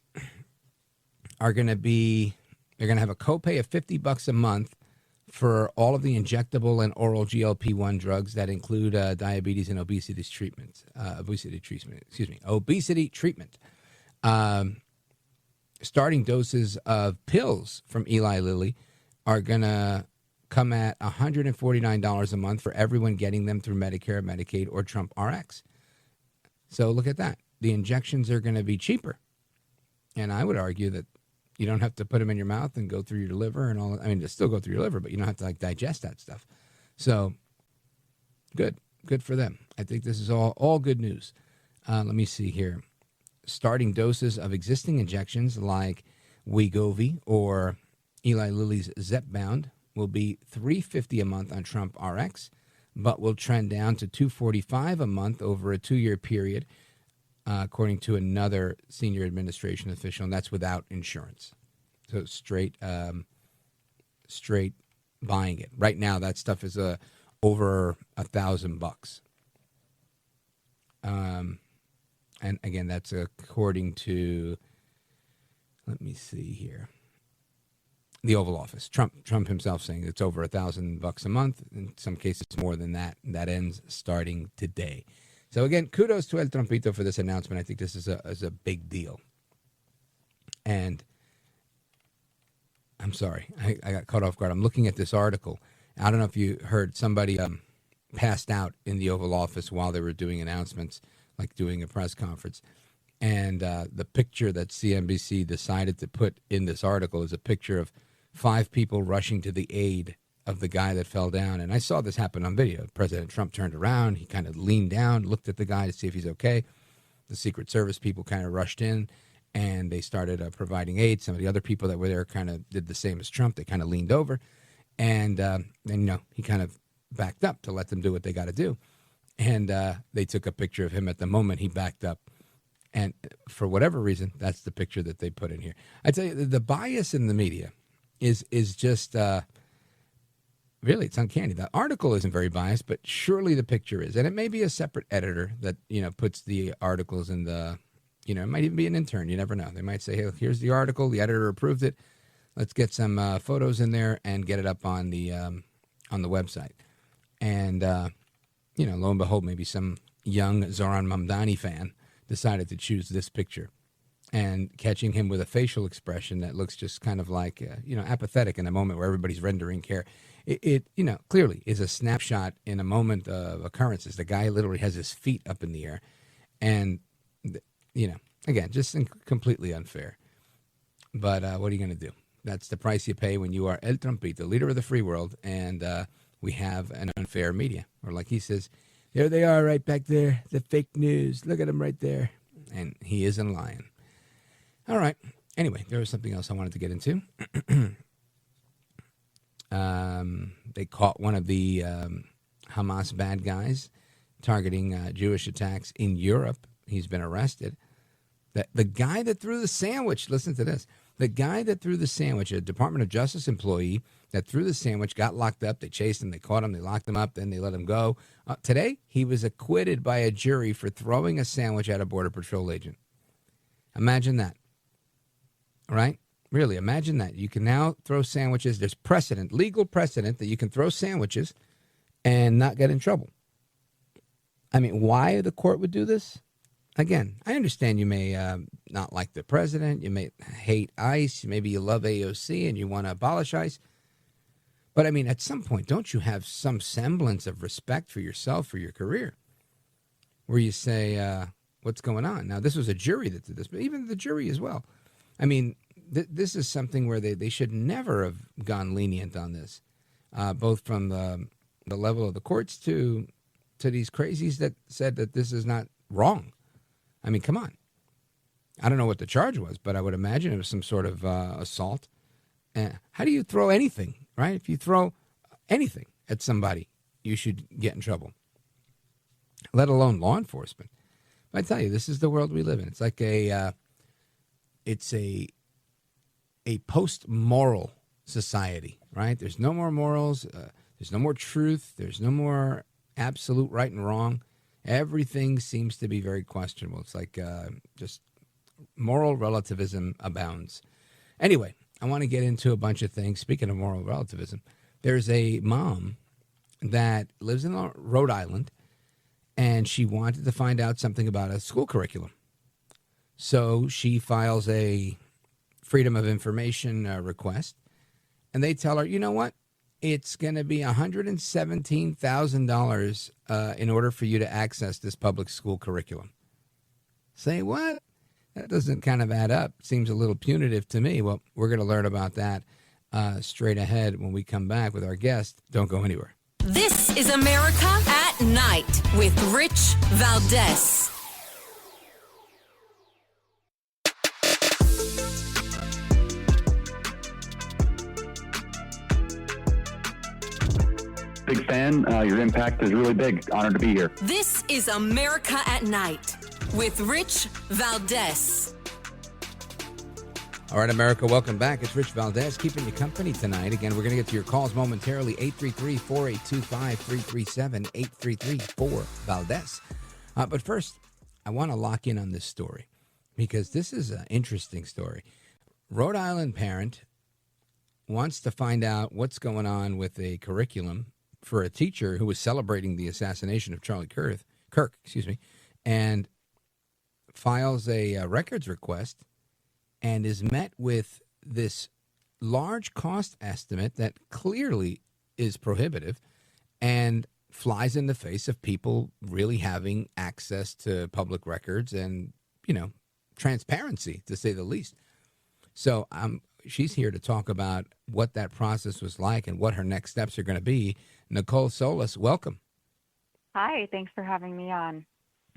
are going to be, they're going to have a copay of $50 a month for all of the injectable and oral GLP-1 drugs that include diabetes and obesity treatment. Obesity treatment. Starting doses of pills from Eli Lilly are going to come at $149 a month for everyone getting them through Medicare, Medicaid, or Trump RX. So look at that. The injections are going to be cheaper. And I would argue that you don't have to put them in your mouth and go through your liver and all. I mean, they still go through your liver, but you don't have to like digest that stuff. So good for them. I think this is all good news. Let me see here. Starting doses of existing injections like Wegovy or Eli Lilly's Zepbound will be $350 a month on Trump RX, but will trend down to $245 a month over a 2-year period, according to another senior administration official, and that's without insurance. So straight buying it. Right now, that stuff is over $1,000. And again, that's according to, let me see here, the Oval Office. Trump himself saying it's over $1,000 a month. In some cases, more than that. That ends starting today. So again, kudos to El Trumpito for this announcement. I think this is a big deal. And I'm sorry, I got caught off guard. I'm looking at this article. I don't know if you heard, somebody passed out in the Oval Office while they were doing announcements, like doing a press conference. And the picture that CNBC decided to put in this article is a picture of 5 people rushing to the aid of the guy that fell down. And I saw this happen on video. President Trump turned around. He kind of leaned down, looked at the guy to see if he's okay. The Secret Service people kind of rushed in, and they started providing aid. Some of the other people that were there kind of did the same as Trump. They kind of leaned over. And then, he kind of backed up to let them do what they got to do. And they took a picture of him at the moment he backed up. And for whatever reason, that's the picture that they put in here. I tell you, the bias in the media is just really, it's uncanny. The article isn't very biased, but surely the picture is. And it may be a separate editor that, puts the articles in the, it might even be an intern. You never know. They might say, hey, here's the article. The editor approved it. Let's get some photos in there and get it up on the website. And, lo and behold, maybe some young Zoran Mamdani fan decided to choose this picture, and catching him with a facial expression that looks just kind of like, apathetic in a moment where everybody's rendering care. It clearly is a snapshot in a moment of occurrences. The guy literally has his feet up in the air. And, again, just completely unfair. But what are you going to do? That's the price you pay when you are El Trumpito, leader of the free world, and we have an unfair media. Or like he says, there they are right back there, the fake news. Look at them right there. And he isn't lying. All right. Anyway, there was something else I wanted to get into. They caught one of the Hamas bad guys targeting Jewish attacks in Europe. He's been arrested. The guy that threw the sandwich, listen to this. The guy that threw the sandwich, a Department of Justice employee that threw the sandwich, got locked up. They chased him. They caught him. They locked him up. Then they let him go. Today, he was acquitted by a jury for throwing a sandwich at a Border Patrol agent. Imagine that. All right? Really, imagine that. You can now throw sandwiches. There's precedent, legal precedent, that you can throw sandwiches and not get in trouble. I mean, why the court would do this? Again, I understand you may not like the president. You may hate ICE. Maybe you love AOC and you want to abolish ICE. But, I mean, at some point, don't you have some semblance of respect for yourself, for your career, where you say, what's going on? Now, this was a jury that did this, but even the jury as well. I mean, this is something where they should never have gone lenient on this, both from the level of the courts to these crazies that said that this is not wrong. I mean, come on. I don't know what the charge was, but I would imagine it was some sort of assault. How do you throw anything, right? If you throw anything at somebody, you should get in trouble, let alone law enforcement. But I tell you, this is the world we live in. It's like a post-moral society, right? There's no more morals. There's no more truth. There's no more absolute right and wrong. Everything seems to be very questionable. It's like just moral relativism abounds. Anyway, I want to get into a bunch of things. Speaking of moral relativism, There's a mom that lives in Rhode Island, and she wanted to find out something about a school curriculum. So she files a Freedom of Information request, and they tell her, you know what? It's going to be $117,000 in order for you to access this public school curriculum. Say what? That doesn't kind of add up. Seems a little punitive to me. Well, we're going to learn about that straight ahead when we come back with our guest. Don't go anywhere. This is America at Night with Rich Valdés. Big fan. Your impact is really big. Honored to be here. This is America at Night with Rich Valdés. All right, America, welcome back. It's Rich Valdés keeping you company tonight. Again, we're going to get to your calls momentarily. 833-4825-337, 833-4-VALDEZ. But first, I want to lock in on this story because this is an interesting story. Rhode Island parent wants to find out what's going on with a curriculum for a teacher who was celebrating the assassination of Charlie Kirk, and files a records request and is met with this large cost estimate that clearly is prohibitive and flies in the face of people really having access to public records and, transparency, to say the least. So she's here to talk about what that process was like and what her next steps are going to be. Nicole Solas, welcome. Hi, thanks for having me on.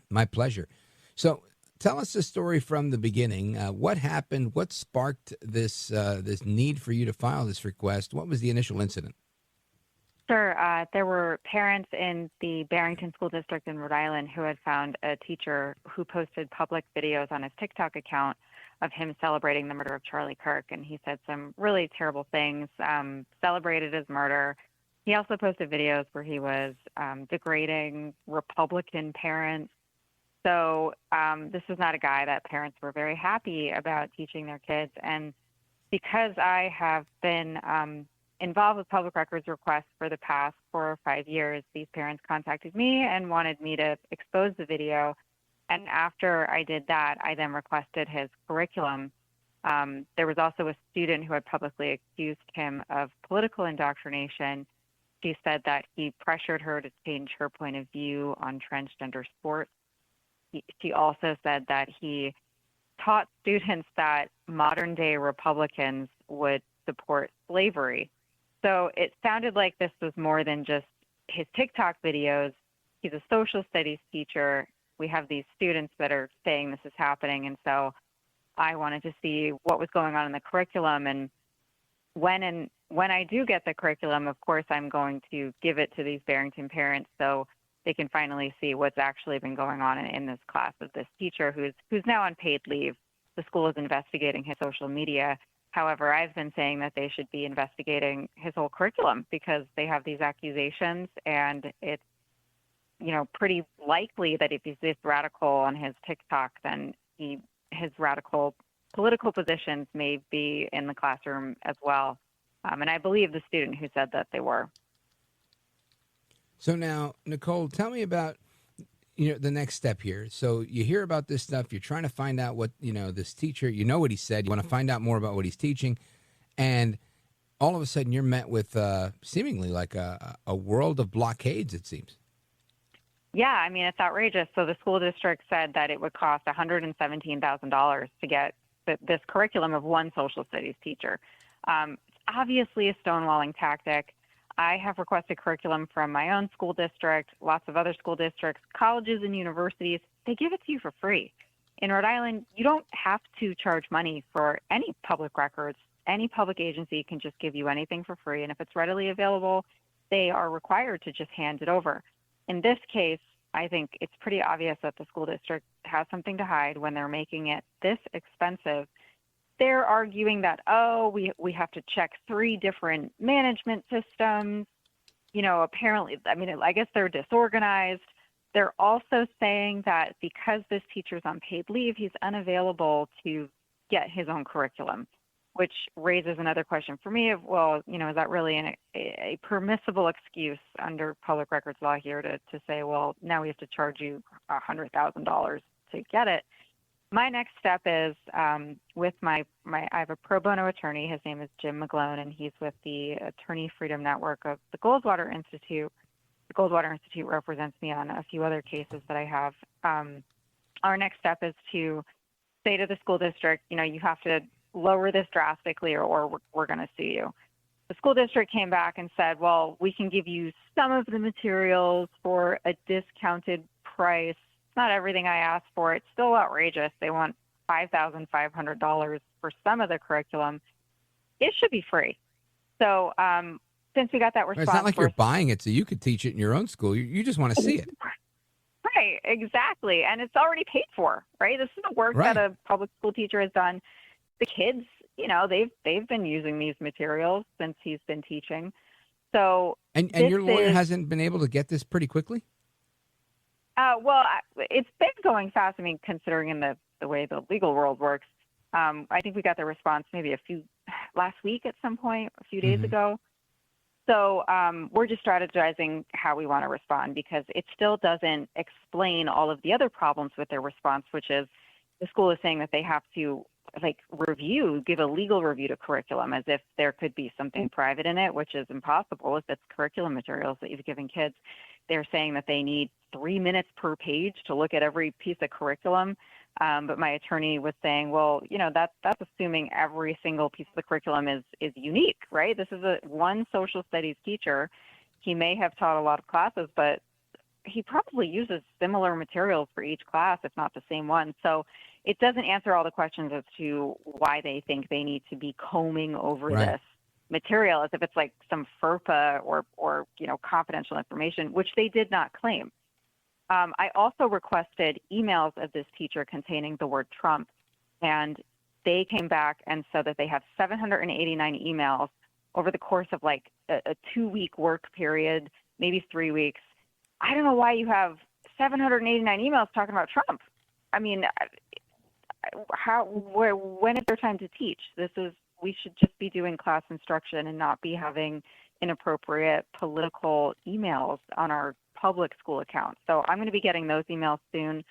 My pleasure. So tell us the story from the beginning. What happened? What sparked this need for you to file this request? What was the initial incident? Sure. There were parents in the Barrington School District in Rhode Island who had found a teacher who posted public videos on his TikTok account of him celebrating the murder of Charlie Kirk. And he said some really terrible things, celebrated his murder. He also posted videos where he was degrading Republican parents. So this was not a guy that parents were very happy about teaching their kids. And because I have been involved with public records requests for the past 4 or 5 years, these parents contacted me and wanted me to expose the video. And after I did that, I then requested his curriculum. There was also a student who had publicly accused him of political indoctrination. She said that he pressured her to change her point of view on transgender sports. She also said that he taught students that modern-day Republicans would support slavery. So it sounded like this was more than just his TikTok videos. He's a social studies teacher. We have these students that are saying this is happening, and so I wanted to see what was going on in the curriculum. And when I do get the curriculum, of course, I'm going to give it to these Barrington parents so they can finally see what's actually been going on in this class of this teacher who's now on paid leave. The school is investigating his social media. However, I've been saying that they should be investigating his whole curriculum because they have these accusations, and it's pretty likely that if he's this radical on his TikTok, then his radical political positions may be in the classroom as well. And I believe the student who said that they were. So now, Nicole, tell me about the next step here. So you hear about this stuff. You're trying to find out what this teacher. You know what he said. You want to find out more about what he's teaching, and all of a sudden you're met with seemingly like a world of blockades. It seems. Yeah, I mean, it's outrageous. So the school district said that it would cost $117,000 to get this curriculum of one social studies teacher. It's obviously a stonewalling tactic. I have requested curriculum from my own school district, lots of other school districts, colleges and universities. They give it to you for free. In Rhode Island, you don't have to charge money for any public records. Any public agency can just give you anything for free. And if it's readily available, they are required to just hand it over. In this case, I think it's pretty obvious that the school district has something to hide when they're making it this expensive. They're arguing that, we have to check 3 different management systems. Apparently, I guess they're disorganized. They're also saying that because this teacher's on paid leave, he's unavailable to get his own curriculum, which raises another question for me of, well, is that really a permissible excuse under public records law here to say, well, now we have to charge you $100,000 to get it? My next step is with I have a pro bono attorney. His name is Jim McGlone, and he's with the Attorney Freedom Network of the Goldwater Institute. The Goldwater Institute represents me on a few other cases that I have. Our next step is to say to the school district, you have to lower this drastically or we're going to sue you. The school district came back and said, well, we can give you some of the materials for a discounted price. It's not everything I asked for. It's still outrageous. They want $5,500 for some of the curriculum. It should be free. So since we got that response. It's not like you're buying it so you could teach it in your own school. You just want to see it. Right, exactly. And it's already paid for, right? This is the work that a public school teacher has done. The kids, they've been using these materials since he's been teaching. So And your lawyer hasn't been able to get this pretty quickly? Well, it's been going fast. I mean, considering in the way the legal world works, I think we got the response maybe last week at some point, a few days ago. So we're just strategizing how we want to respond because it still doesn't explain all of the other problems with their response, which is the school is saying that they have to give a legal review to curriculum as if there could be something private in it, which is impossible if it's curriculum materials that you've given kids. They're saying that they need 3 minutes per page to look at every piece of curriculum. But my attorney was saying, well, that's assuming every single piece of the curriculum is unique, right? This is one social studies teacher. He may have taught a lot of classes, but he probably uses similar materials for each class, if not the same one. So it doesn't answer all the questions as to why they think they need to be combing over this material as if it's like some FERPA or confidential information, which they did not claim. I also requested emails of this teacher containing the word Trump, and they came back and said that they have 789 emails over the course of like a 2-week work period, maybe 3 weeks. I don't know why you have 789 emails talking about Trump. I mean, when is there time to teach? We should just be doing class instruction and not be having inappropriate political emails on our public school account. So I'm going to be getting those emails soon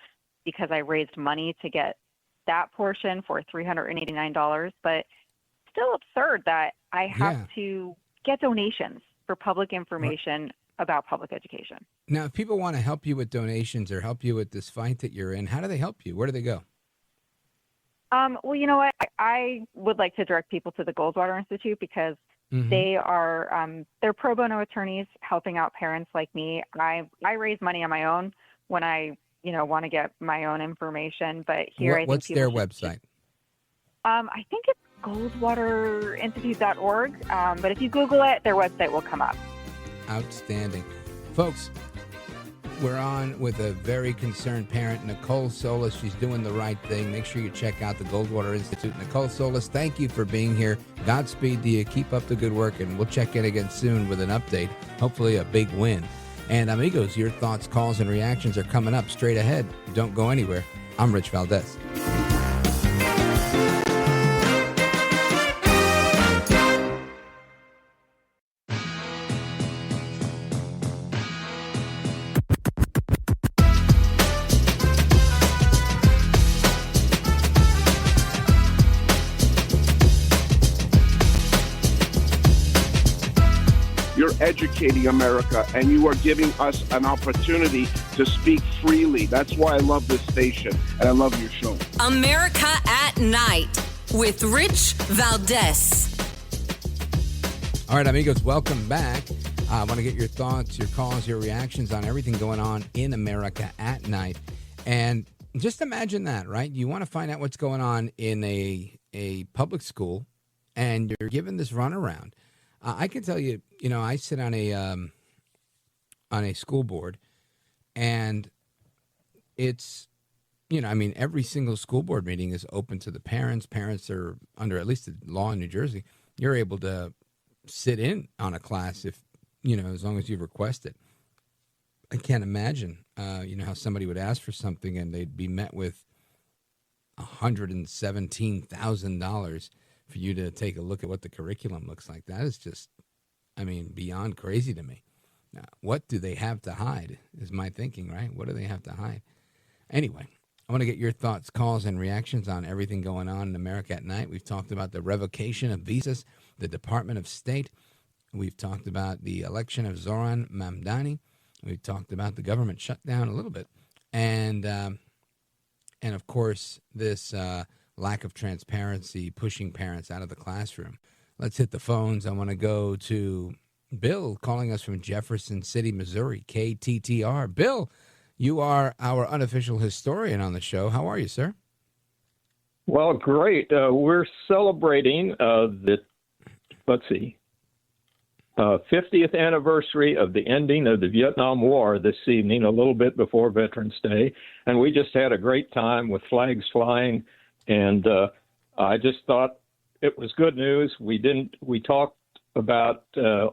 because I raised money to get that portion for $389, but still absurd that I have to get donations for public information about public education. Now, if people want to help you with donations or help you with this fight that you're in, how do they help you? Where do they go? Well, you know what? I would like to direct people to the Goldwater Institute because they are they're pro bono attorneys helping out parents like me. I raise money on my own when I want to get my own information, but here I think what's their website? I think it's goldwaterinstitute.org, but if you Google it, their website will come up. Outstanding. Folks, we're on with a very concerned parent, Nicole Solas. She's doing the right thing. Make sure you check out the Goldwater Institute. Nicole Solas, thank you for being here. Godspeed to you. Keep up the good work, and we'll check in again soon with an update, hopefully a big win. And amigos, your thoughts, calls, and reactions are coming up straight ahead. Don't go anywhere. I'm Rich Valdés. You're educating America, and you are giving us an opportunity to speak freely. That's why I love this station, and I love your show. America at Night with Rich Valdés. All right, amigos, welcome back. I want to get your thoughts, your calls, your reactions on everything going on in America at night. And just imagine that, right? You want to find out what's going on in a public school, and you're given this runaround. I can tell you, I sit on a school board, and it's, every single school board meeting is open to the parents. Parents are under at least the law in New Jersey. You're able to sit in on a class if, as long as you request it. I can't imagine, how somebody would ask for something and they'd be met with $117,000 for you to take a look at what the curriculum looks like. That is just, beyond crazy to me. Now, what do they have to hide is my thinking, right? What do they have to hide? Anyway, I want to get your thoughts, calls, and reactions on everything going on in America at night. We've talked about the revocation of visas, the Department of State. We've talked about the election of Zoran Mamdani. We've talked about the government shutdown a little bit. And of course, this lack of transparency pushing parents out of the classroom. Let's hit the phones. I want to go to Bill calling us from Jefferson City, Missouri, KTTR. Bill, you are our unofficial historian on the show. How are you, sir? Well, great. We're celebrating the 50th anniversary of the ending of the Vietnam War this evening, a little bit before Veterans Day. And we just had a great time with flags flying. And I just thought it was good news. We talked about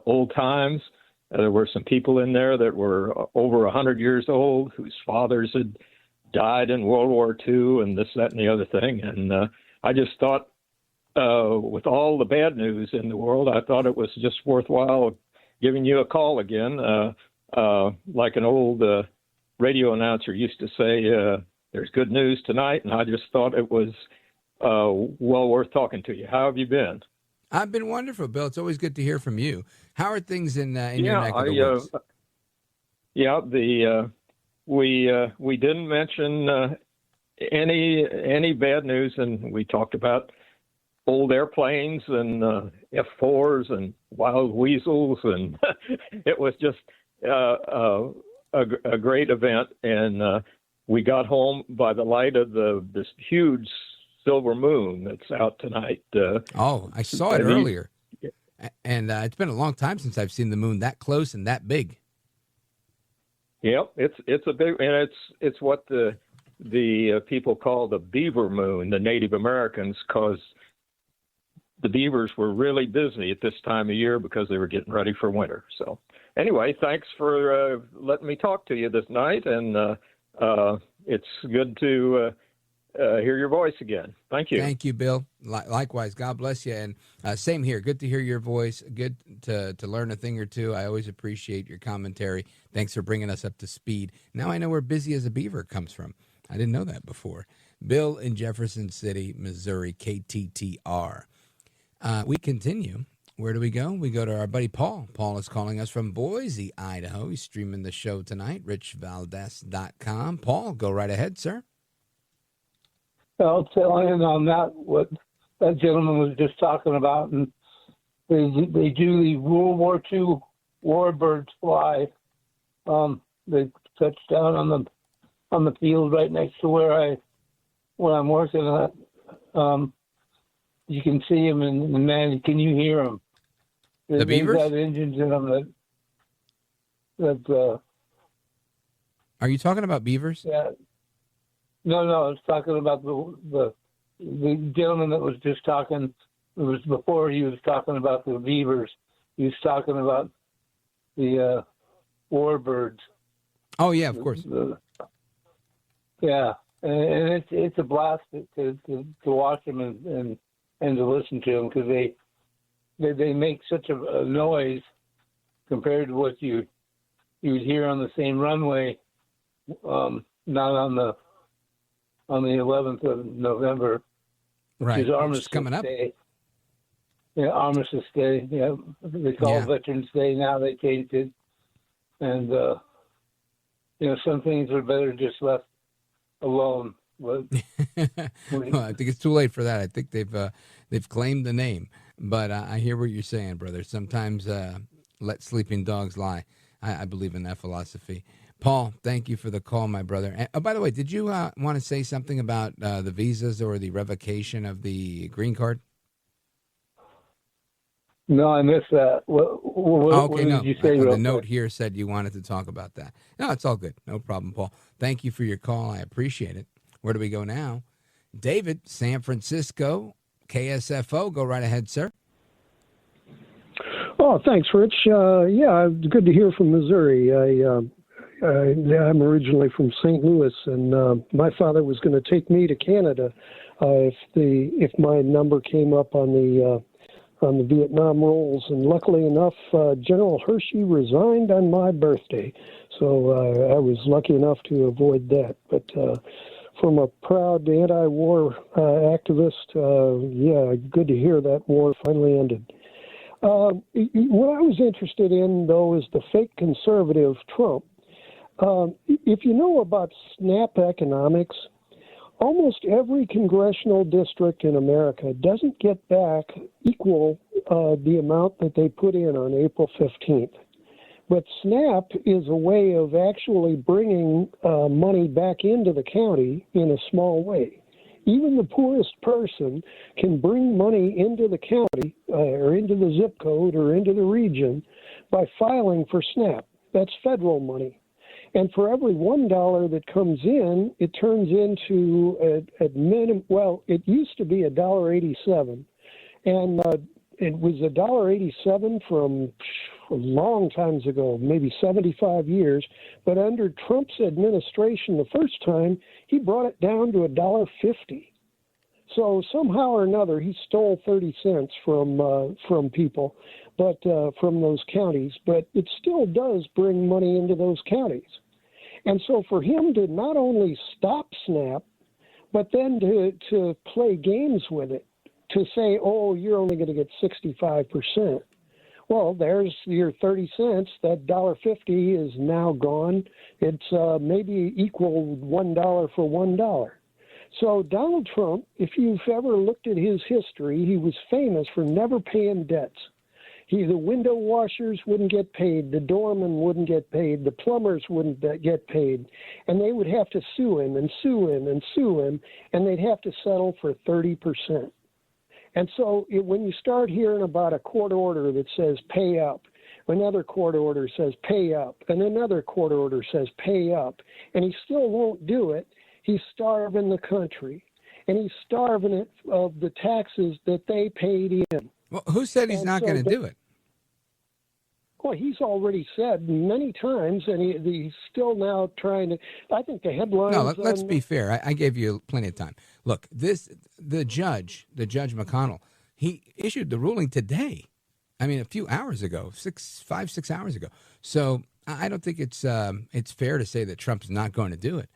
old times. There were some people in there that were over 100 years old whose fathers had died in World War II and this, that, and the other thing. And I just thought, with all the bad news in the world, I thought it was just worthwhile giving you a call again. Like an old radio announcer used to say, there's good news tonight. And I just thought it was well worth talking to you. How have you been? I've been wonderful, Bill. It's always good to hear from you. How are things in your neck of the woods? We didn't mention any bad news, and we talked about old airplanes and F-4s and wild weasels, and it was just a great event. And we got home by the light of this huge silver moon that's out tonight. I saw it earlier. And it's been a long time since I've seen the moon that close and that big. Yep, it's a big, and it's what the people call the beaver moon, the Native Americans, because the beavers were really busy at this time of year because they were getting ready for winter. So anyway, thanks for letting me talk to you this night, and it's good to hear your voice again. Thank you. Thank you, Bill. Likewise, God bless you. And same here. Good to hear your voice. Good to learn a thing or two. I always appreciate your commentary. Thanks for bringing us up to speed. Now I know where busy as a beaver comes from. I didn't know that before. Bill in Jefferson City, Missouri, KTTR. We continue. Where do we go? We go to our buddy Paul. Paul is calling us from Boise, Idaho. He's streaming the show tonight, richvaldés.com. Paul, go right ahead, sir. I'll tell in on that what that gentleman was just talking about, and they do the World War II warbirds fly. They touch down on the field right next to where I'm working at. You can see them, and man, can you hear them? The beavers? They've got engines in them that. Are you talking about beavers? Yeah. No, I was talking about the gentleman that was just talking. It was before he was talking about the beavers. He was talking about the warbirds. Oh yeah, of course. Yeah, and it's a blast to watch them and to listen to them, because they make such a noise compared to what you would hear on the same runway, not on the 11th of November, which right? is Armistice coming up. Day. Yeah, Armistice Day. Yeah, they call it Veterans Day now. They changed it, and some things are better just left alone. But well, I think it's too late for that. I think they've claimed the name, but I hear what you're saying, brother. Sometimes let sleeping dogs lie. I believe in that philosophy. Paul, thank you for the call, my brother. And, by the way, did you want to say something about the visas or the revocation of the green card? No, I missed that. What did you say? The note here said you wanted to talk about that. No, it's all good. No problem, Paul. Thank you for your call. I appreciate it. Where do we go now? David, San Francisco, KSFO. Go right ahead, sir. Oh, thanks, Rich. Good to hear from Missouri. I'm originally from St. Louis, and my father was going to take me to Canada if my number came up on the Vietnam rolls. And luckily enough, General Hershey resigned on my birthday, so I was lucky enough to avoid that. But from a proud anti-war activist, yeah, good to hear that war finally ended. What I was interested in, though, is the fake conservative Trump. If you know about SNAP economics, almost every congressional district in America doesn't get back equal the amount that they put in on April 15th. But SNAP is a way of actually bringing money back into the county in a small way. Even the poorest person can bring money into the county or into the zip code or into the region by filing for SNAP. That's federal money. And for every $1 that comes in, it turns into a minimum. Well, it used to be $1.87, and it was $1.87 from a long times ago, maybe 75 years. But under Trump's administration, the first time, he brought it down to $1.50. So somehow or another, he stole 30 cents from people, but from those counties. But it still does bring money into those counties. And so for him to not only stop SNAP, but then to play games with it, to say, oh, you're only going to get 65%. Well, there's your 30 cents. That $1.50 is now gone. It's maybe equal $1 for $1. So Donald Trump, if you've ever looked at his history, he was famous for never paying debts. The window washers wouldn't get paid, the doorman wouldn't get paid, the plumbers wouldn't get paid, and they would have to sue him and sue him and sue him, and they'd have to settle for 30%. And so when you start hearing about a court order that says pay up, another court order says pay up, and another court order says pay up, and he still won't do it, he's starving the country, and he's starving it of the taxes that they paid in. Well, who said he's not going to do it? Well, he's already said many times, and he's still now trying to. I think the headlines. No, let's be fair. I gave you plenty of time. Look, the judge McConnell, he issued the ruling today. I mean, a few hours ago, 6 hours ago. So I don't think it's fair to say that Trump's not going to do it.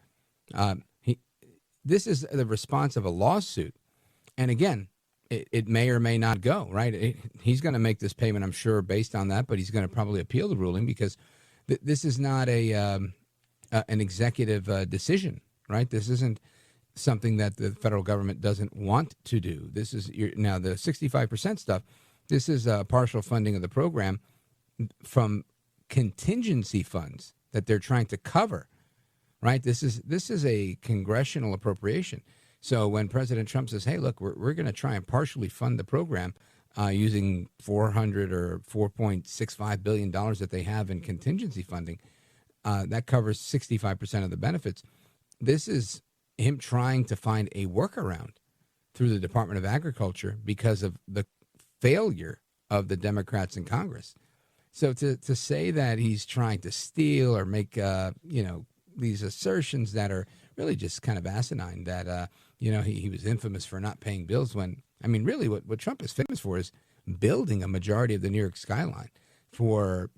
This is the response of a lawsuit, and again. It may or may not go, right? He's going to make this payment, I'm sure, based on that, but he's going to probably appeal the ruling because this is not an executive decision, right? This isn't something that the federal government doesn't want to do. This is now the 65% stuff. This is partial funding of the program from contingency funds that they're trying to cover, right? This is a congressional appropriation. So when President Trump says, hey, look, we're going to try and partially fund the program using $400 or $4.65 billion that they have in contingency funding, that covers 65% of the benefits. This is him trying to find a workaround through the Department of Agriculture because of the failure of the Democrats in Congress. So to say that he's trying to steal or make, these assertions that are really just kind of asinine, that, he was infamous for not paying bills when, I mean, really what Trump is famous for is building a majority of the New York skyline for,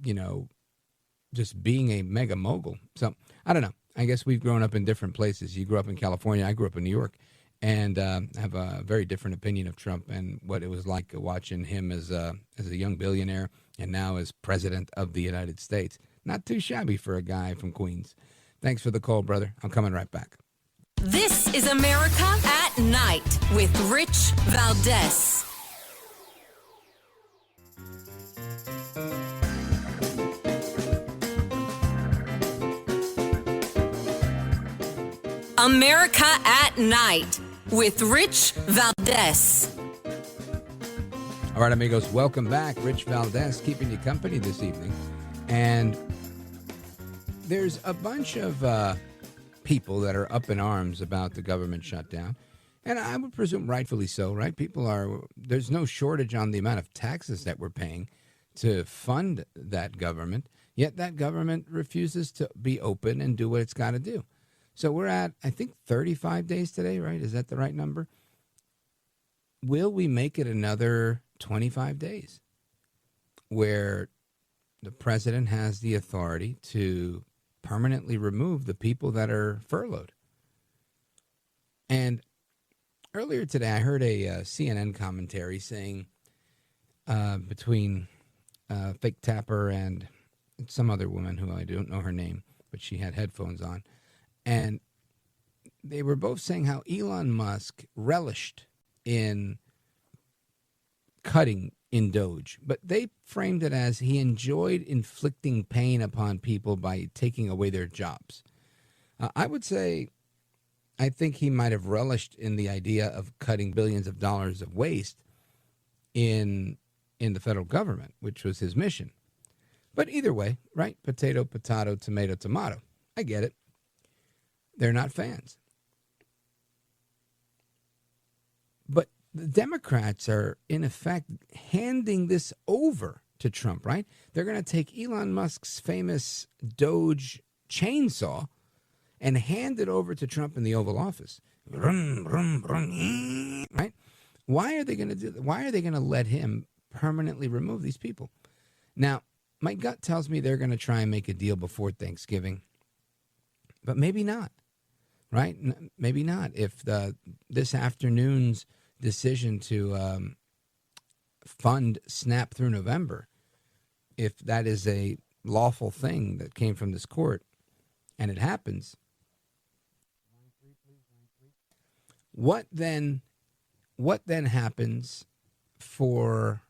just being a mega mogul. So I don't know. I guess we've grown up in different places. You grew up in California. I grew up in New York and have a very different opinion of Trump and what it was like watching him as a young billionaire and now as president of the United States. Not too shabby for a guy from Queens. Thanks for the call, brother. I'm coming right back. This is America at Night with Rich Valdés. America at Night with Rich Valdés. All right, amigos, welcome back. Rich Valdés keeping you company this evening. And there's a bunch of people that are up in arms about the government shutdown. And I would presume rightfully so, right? There's no shortage on the amount of taxes that we're paying to fund that government, yet that government refuses to be open and do what it's got to do. So we're at, I think, 35 days today, right? Is that the right number? will we make it another 25 days where the president has the authority to permanently remove the people that are furloughed? And earlier today, I heard a CNN commentary saying between Fake Tapper and some other woman who I don't know her name, but she had headphones on. And they were both saying how Elon Musk relished in cutting in Doge, but they framed it as he enjoyed inflicting pain upon people by taking away their jobs. I would say I think he might have relished in the idea of cutting billions of dollars of waste in the federal government, which was his mission. But either way, right? Potato, potato, tomato, tomato. I get it. They're not fans. But the Democrats are, in effect, handing this over to Trump, right? They're going to take Elon Musk's famous Doge chainsaw and hand it over to Trump in the Oval Office. Right? Why are they going to do that? Why are they going to let him permanently remove these people? Now, my gut tells me they're going to try and make a deal before Thanksgiving, but maybe not, right? Maybe not. If this afternoon's decision to fund SNAP through November, if that is a lawful thing that came from this court and it happens, what then happens for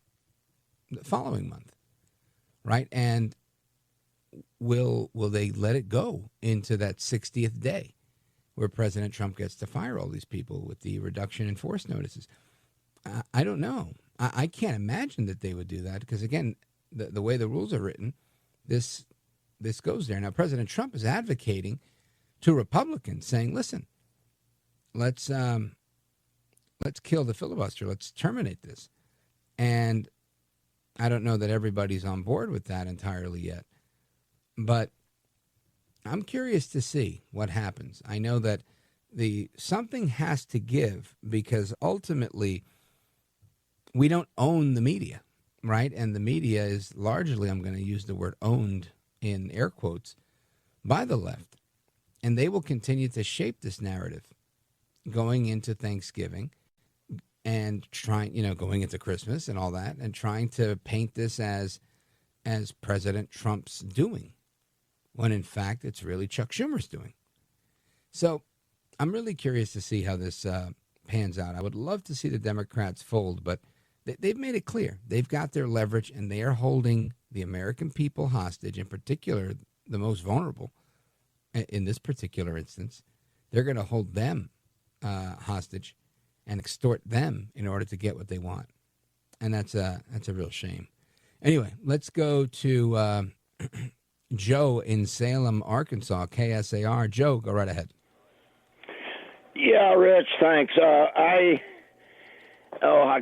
the following month? Right? And will they let it go into that 60th day where President Trump gets to fire all these people with the reduction in force notices? I don't know. I can't imagine that they would do that because, again, the way the rules are written, this goes there. Now, President Trump is advocating to Republicans saying, listen, let's kill the filibuster. Let's terminate this. And I don't know that everybody's on board with that entirely yet, but I'm curious to see what happens. I know that something has to give because ultimately we don't own the media, right? And the media is largely, I'm going to use the word owned in air quotes, by the left. And they will continue to shape this narrative going into Thanksgiving and going into Christmas and all that, and trying to paint this as President Trump's doing, when in fact it's really Chuck Schumer's doing. So I'm really curious to see how this pans out. I would love to see the Democrats fold, but they've made it clear. They've got their leverage, and they are holding the American people hostage, in particular the most vulnerable in this particular instance. They're going to hold them hostage and extort them in order to get what they want. And that's a real shame. Anyway, let's go to Joe in Salem, Arkansas, KSAR. Joe, go right ahead. Yeah, Rich, thanks. I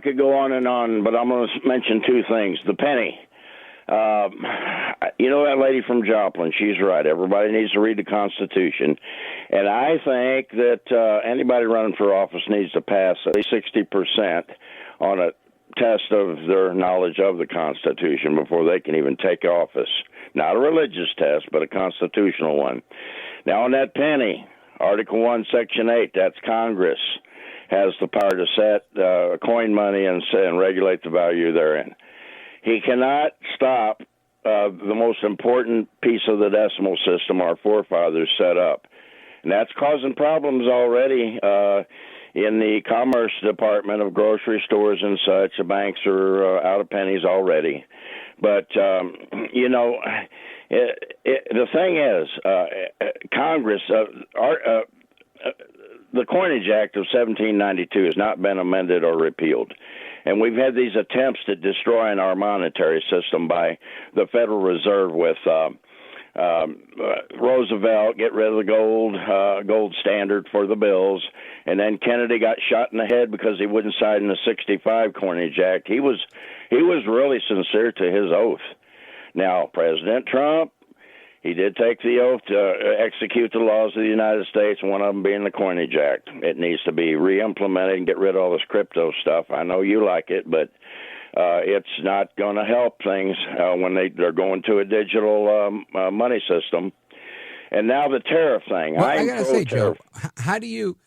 could go on and on, but I'm going to mention two things. The penny. You know that lady from Joplin, she's right. Everybody needs to read the Constitution. And I think that anybody running for office needs to pass at least 60% on a test of their knowledge of the Constitution before they can even take office. Not a religious test, but a constitutional one. Now, on that penny, Article 1, Section 8, that's Congress, has the power to set coin money and regulate the value therein. He cannot stop the most important piece of the decimal system our forefathers set up. And that's causing problems already in the Commerce Department of grocery stores and such. The banks are out of pennies already. But, the thing is, Congress, the Coinage Act of 1792 has not been amended or repealed. And we've had these attempts at destroying our monetary system by the Federal Reserve with Roosevelt, get rid of the gold standard for the bills. And then Kennedy got shot in the head because he wouldn't sign the 65 Coinage Act. He was really sincere to his oath. Now, President Trump, He did take the oath to execute the laws of the United States, one of them being the Coinage Act. It needs to be re-implemented and get rid of all this crypto stuff. I know you like it, but it's not going to help things when they're going to a digital money system. And now the tariff thing. Well, I gotta say, Joe, how do you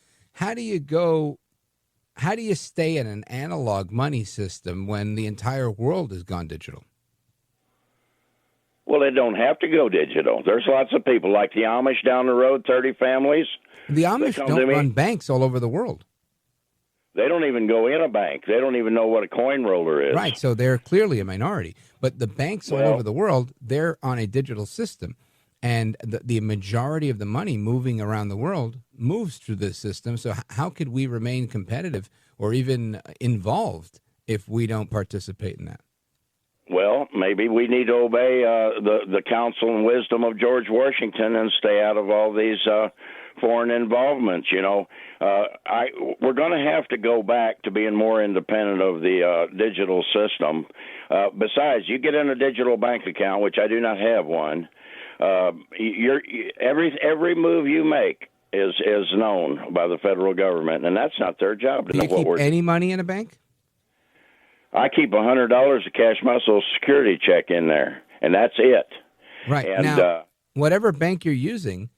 stay in an analog money system when the entire world has gone digital? Well, they don't have to go digital. There's lots of people like the Amish down the road, 30 families. The Amish don't run banks all over the world. They don't even go in a bank. They don't even know what a coin roller is. Right, so they're clearly a minority. But the banks all over the world, they're on a digital system. And the majority of the money moving around the world moves through this system. So how could we remain competitive or even involved if we don't participate in that? Well, maybe we need to obey the counsel and wisdom of George Washington and stay out of all these foreign involvements. You know, we're going to have to go back to being more independent of the digital system. Besides, you get in a digital bank account, which I do not have one. Every move you make is known by the federal government, and that's not their job to know what we're. Any money in a bank? I keep $100 to cash my Social Security check in there, and that's it. Right. And, now, whatever bank you're using,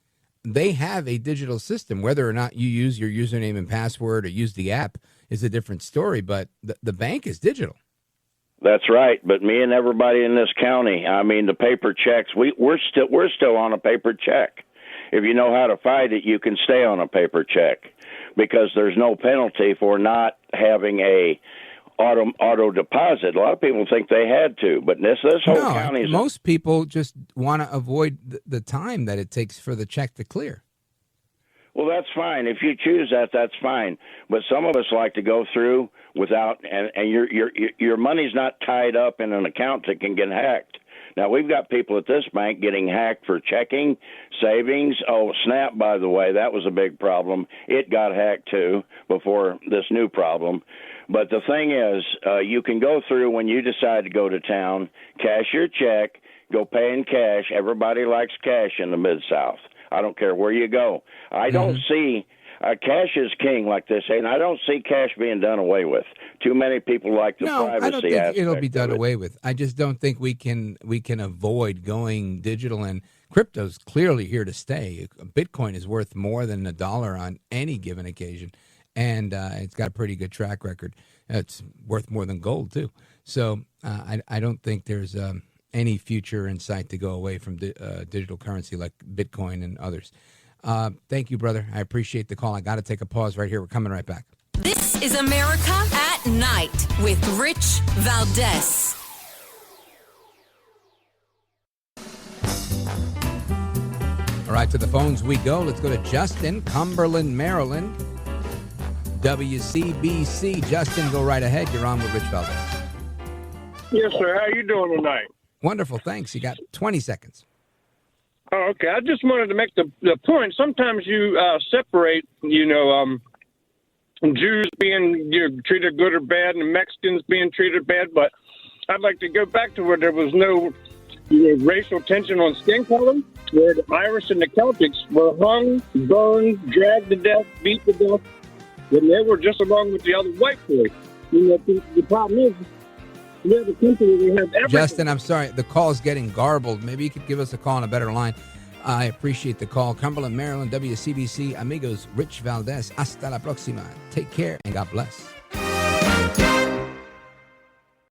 they have a digital system. Whether or not you use your username and password or use the app is a different story, but the bank is digital. That's right. But me and everybody in this county, I mean, the paper checks, we're still on a paper check. If you know how to fight it, you can stay on a paper check because there's no penalty for not having a auto deposit. A lot of people think they had to, but this whole county. Most people just want to avoid the time that it takes for the check to clear. Well, that's fine. If you choose that, that's fine. But some of us like to go through without, and your money's not tied up in an account that can get hacked. Now, we've got people at this bank getting hacked for checking, savings. Oh, Snap, by the way, that was a big problem. It got hacked, too, before this new problem. But the thing is, you can go through when you decide to go to town, cash your check, go pay in cash. Everybody likes cash in the Mid-South. I don't care where you go. I don't see cash is king, like they say, and I don't see cash being done away with. Too many people like the privacy I don't think aspect it'll be done of it. away with. I just don't think we can avoid going digital, and crypto's clearly here to stay. Bitcoin is worth more than $1 on any given occasion, and it's got a pretty good track record. It's worth more than gold too. So I don't think there's any future in sight to go away from digital currency like Bitcoin and others. Thank you, brother. I appreciate the call. I got to take a pause right here. We're coming right back. This is America at Night with Rich Valdés. All right, to the phones we go. Let's go to Justin, Cumberland, Maryland. WCBC. Justin, go right ahead. You're on with Rich Valdés. Yes, sir. How you doing tonight? Wonderful, thanks. You got 20 seconds. Oh, okay. I just wanted to make the point. Sometimes you separate, Jews being treated good or bad and Mexicans being treated bad. But I'd like to go back to where there was no racial tension on skin color, where the Irish and the Celtics were hung, burned, dragged to death, beat to death, and they were just along with the other white boys. The problem is, we have a country where we have everything. Justin, I'm sorry. The call is getting garbled. Maybe you could give us a call on a better line. I appreciate the call. Cumberland, Maryland, WCBC. Amigos, Rich Valdés. Hasta la próxima. Take care and God bless.